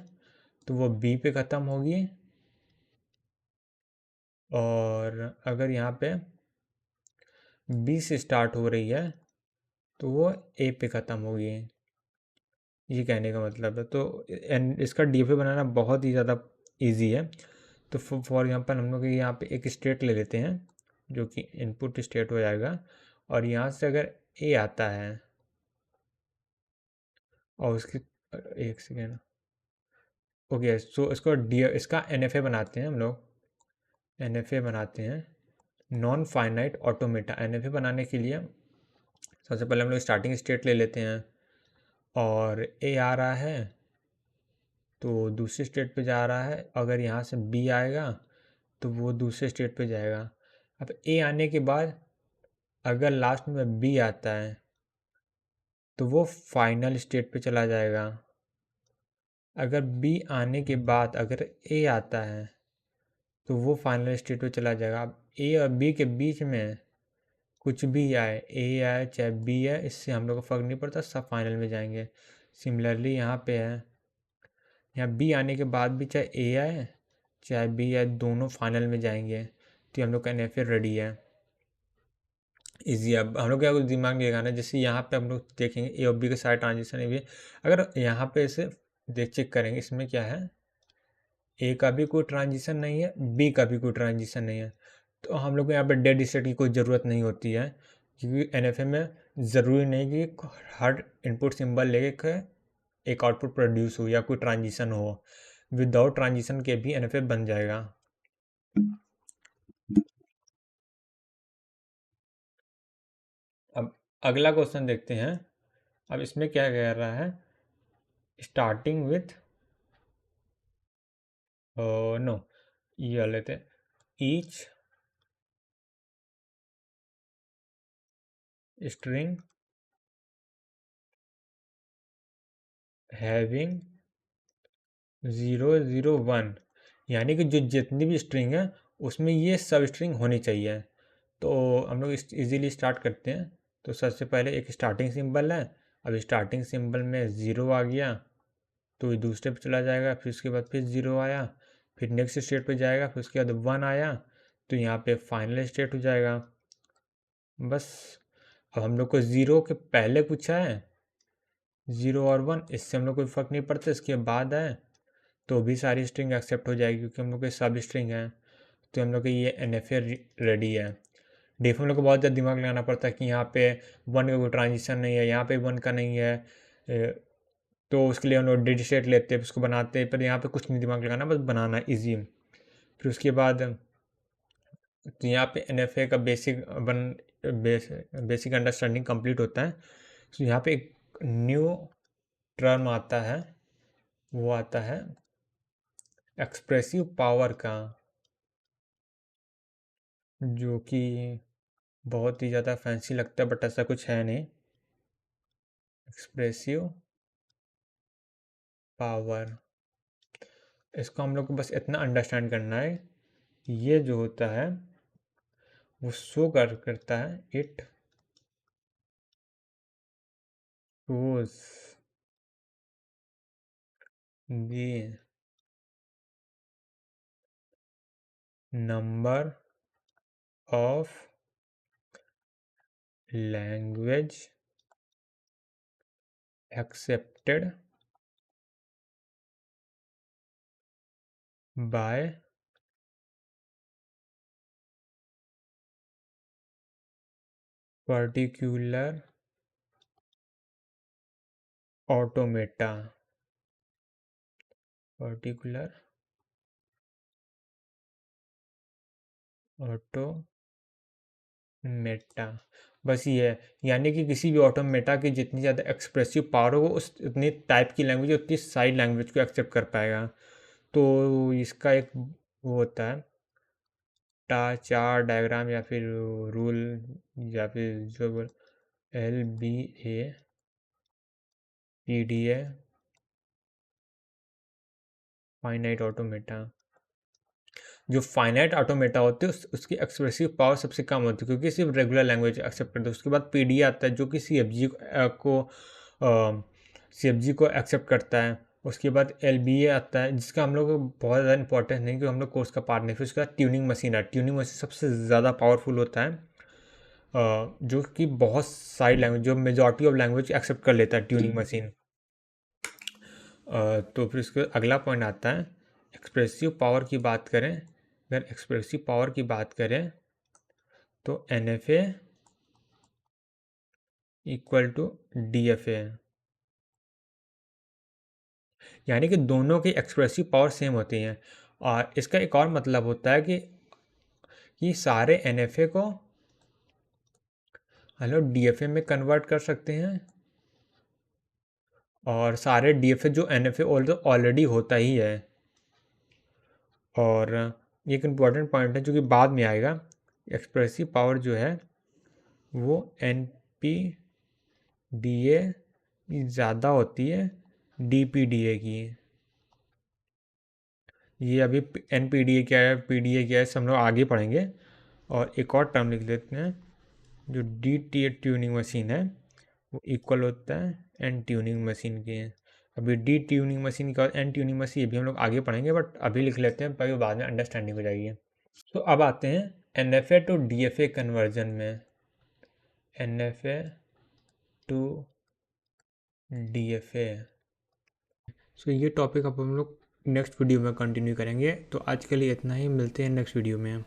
तो वो बी पे ख़त्म होगी, और अगर यहाँ पे बी से स्टार्ट हो रही है तो वो ए पे ख़त्म होगी। ये कहने का मतलब है, तो इसका डी बनाना बहुत ही ज़्यादा इजी है। तो फॉर एग्जांपल हम लोग यहाँ पे एक स्टेट ले लेते हैं जो कि इनपुट स्टेट हो जाएगा, और यहाँ से अगर ए आता है और उसकी एक सेकेंड, ओके, सो इसका एन बनाते हैं हम लोग, एन बनाते हैं नॉन फाइनाइट ऑटोमेटा। एन बनाने के लिए सबसे पहले हम लोग स्टार्टिंग स्टेट ले लेते हैं, और ए आ रहा है तो दूसरी स्टेट पे जा रहा है, अगर यहाँ से बी आएगा तो वो दूसरे स्टेट पे जाएगा। अब ए आने के बाद अगर लास्ट में बी आता है तो वो फाइनल स्टेट पे चला जाएगा। अगर बी आने के बाद अगर ए आता है तो वो फाइनल स्टेट पे चला जाएगा। अब ए और बी के बीच में कुछ भी आए, ए आए चाहे बी आए, इससे हम लोग को फ़र्क नहीं पड़ता, सब फाइनल में जाएंगे। सिमिलरली यहाँ पे है, यहाँ बी आने के बाद भी चाहे ए आए चाहे बी आए, दोनों फाइनल में जाएंगे। तो हम लोग का एन रेडी है। ईजी। अब हम लोग क्या कुछ दिमाग नहीं लगाना, जैसे यहाँ पे हम लोग देखेंगे ए और बी के सारे ट्रांजिशन भी। अगर यहाँ पे इसे देख चेक करेंगे, इसमें क्या है, ए का भी कोई ट्रांजिशन नहीं है, बी का भी कोई ट्रांजिशन नहीं है, तो हम लोग को यहाँ पे डेड स्टेट की कोई ज़रूरत नहीं होती है, क्योंकि एन में ज़रूरी नहीं कि हर इनपुट सिंबल लेके एक आउटपुट प्रोड्यूस हो या कोई ट्रांजिशन हो। विदाउट ट्रांजिशन के भी एन बन जाएगा। अब अगला क्वेश्चन देखते हैं। अब इसमें क्या कह रहा है, स्टार्टिंग विथ नो, ये लेते हैं, ईच स्ट्रिंग हैविंग 001, यानी कि जो जितनी भी स्ट्रिंग है उसमें ये सब स्ट्रिंग होनी चाहिए। तो हम लोग इजीली स्टार्ट करते हैं। तो सबसे पहले एक स्टार्टिंग सिंबल है। अब स्टार्टिंग सिंबल में ज़ीरो आ गया तो ये दूसरे पे चला जाएगा, फिर उसके बाद फिर ज़ीरो आया, फिर नेक्स्ट स्टेट पे जाएगा, फिर उसके बाद वन आया तो यहाँ पे फाइनल स्टेट हो जाएगा। बस। अब हम लोग को ज़ीरो के पहले पूछा है, ज़ीरो और वन, इससे हम लोग को फ़र्क नहीं पड़ता, इसके बाद आए तो भी सारी स्ट्रिंग एक्सेप्ट हो जाएगी, क्योंकि हम लोग के सब स्ट्रिंग है। तो हम लोग के ये एन रेडी है। डेफ हम लोग को बहुत ज़्यादा दिमाग लगाना पड़ता है कि यहाँ पे वन का कोई ट्रांजिशन नहीं है, यहाँ पे वन का नहीं है, तो उसके लिए हम लोग डेड स्टेट लेते हैं, उसको बनाते हैं, पर यहाँ पे कुछ नहीं दिमाग लगाना, बस बनाना ईजी। फिर उसके बाद तो यहाँ पे एन का बेसिक अंडरस्टैंडिंग कंप्लीट होता है। तो यहाँ पे एक न्यू टर्म आता है, वो आता है एक्सप्रेसिव पावर का, जो कि बहुत ही ज़्यादा फैंसी लगता है, बट ऐसा कुछ है नहीं। एक्सप्रेसिव पावर, इसको हम लोग को बस इतना अंडरस्टैंड करना है, ये जो होता है वो शो करता है, it shows the number of language accepted by particular automata, particular automata, बस ये है। यानी कि किसी भी ऑटोमेटा की जितनी ज़्यादा एक्सप्रेसिव पावर हो, वो उस उतनी टाइप की लैंग्वेज, उतनी साइड लैंग्वेज को एक्सेप्ट कर पाएगा। तो इसका एक वो होता है चार डायग्राम या फिर रूल, या फिर जो बोल LBA PDA फाइनाइट ऑटोमेटा। जो फाइनाइट ऑटोमेटा होते हैं उसकी एक्सप्रेसिव पावर सबसे कम होती है, क्योंकि सिर्फ रेगुलर लैंग्वेज एक्सेप्ट करते हैं। उसके बाद पीडीए आता है जो कि सीएफजी को एक्सेप्ट करता है। उसके बाद एलबीए आता है, जिसका हम लोग को बहुत ज़्यादा इंपॉर्टेंस नहीं, क्योंकि हम लोग कोर्स का पार्ट नहीं। फिर उसके बाद ट्यूनिंग मशीन है। ट्यूनिंग मशीन सबसे ज़्यादा पावरफुल होता है, जो कि बहुत सारी लैंग्वेज, जो मेजॉरिटी ऑफ लैंग्वेज एक्सेप्ट कर लेता है ट्यूनिंग मशीन। तो फिर उसके अगला पॉइंट आता है एक्सप्रेसिव पावर की बात करें। अगर एक्सप्रेसिव पावर की बात करें तो N F A equal to D F A, यानी कि दोनों की एक्सप्रेसिव पावर सेम होती हैं। और इसका एक और मतलब होता है कि सारे एन एफ ए को हम लोग डी एफ ए में कन्वर्ट कर सकते हैं, और सारे डी एफ ए जो एन एफ ए ऑलरेडी होता ही है। और एक इम्पॉर्टेंट पॉइंट है जो कि बाद में आएगा, एक्सप्रेसिव पावर जो है वो NPDA ज़्यादा होती है DPDA की। ये अभी NPDA क्या है, PDA क्या है, सब हम लोग आगे पढ़ेंगे। और एक और टर्म लिख लेते हैं, जो DTA ट्यूनिंग मशीन है वो इक्वल होता है N ट्यूनिंग मशीन के। अभी डी ट्यूनिंग मशीन का और N ट्यूनिंग मशीन ये भी हम लोग आगे पढ़ेंगे, बट अभी लिख लेते हैं ताकि बाद में अंडरस्टैंडिंग हो जाएगी। तो अब आते हैं NFA टू DFA कन्वर्जन में। NFA to DFA। सो ये टॉपिक अब हम लोग नेक्स्ट वीडियो में कंटिन्यू करेंगे। तो आज के लिए इतना ही, मिलते हैं नेक्स्ट वीडियो में।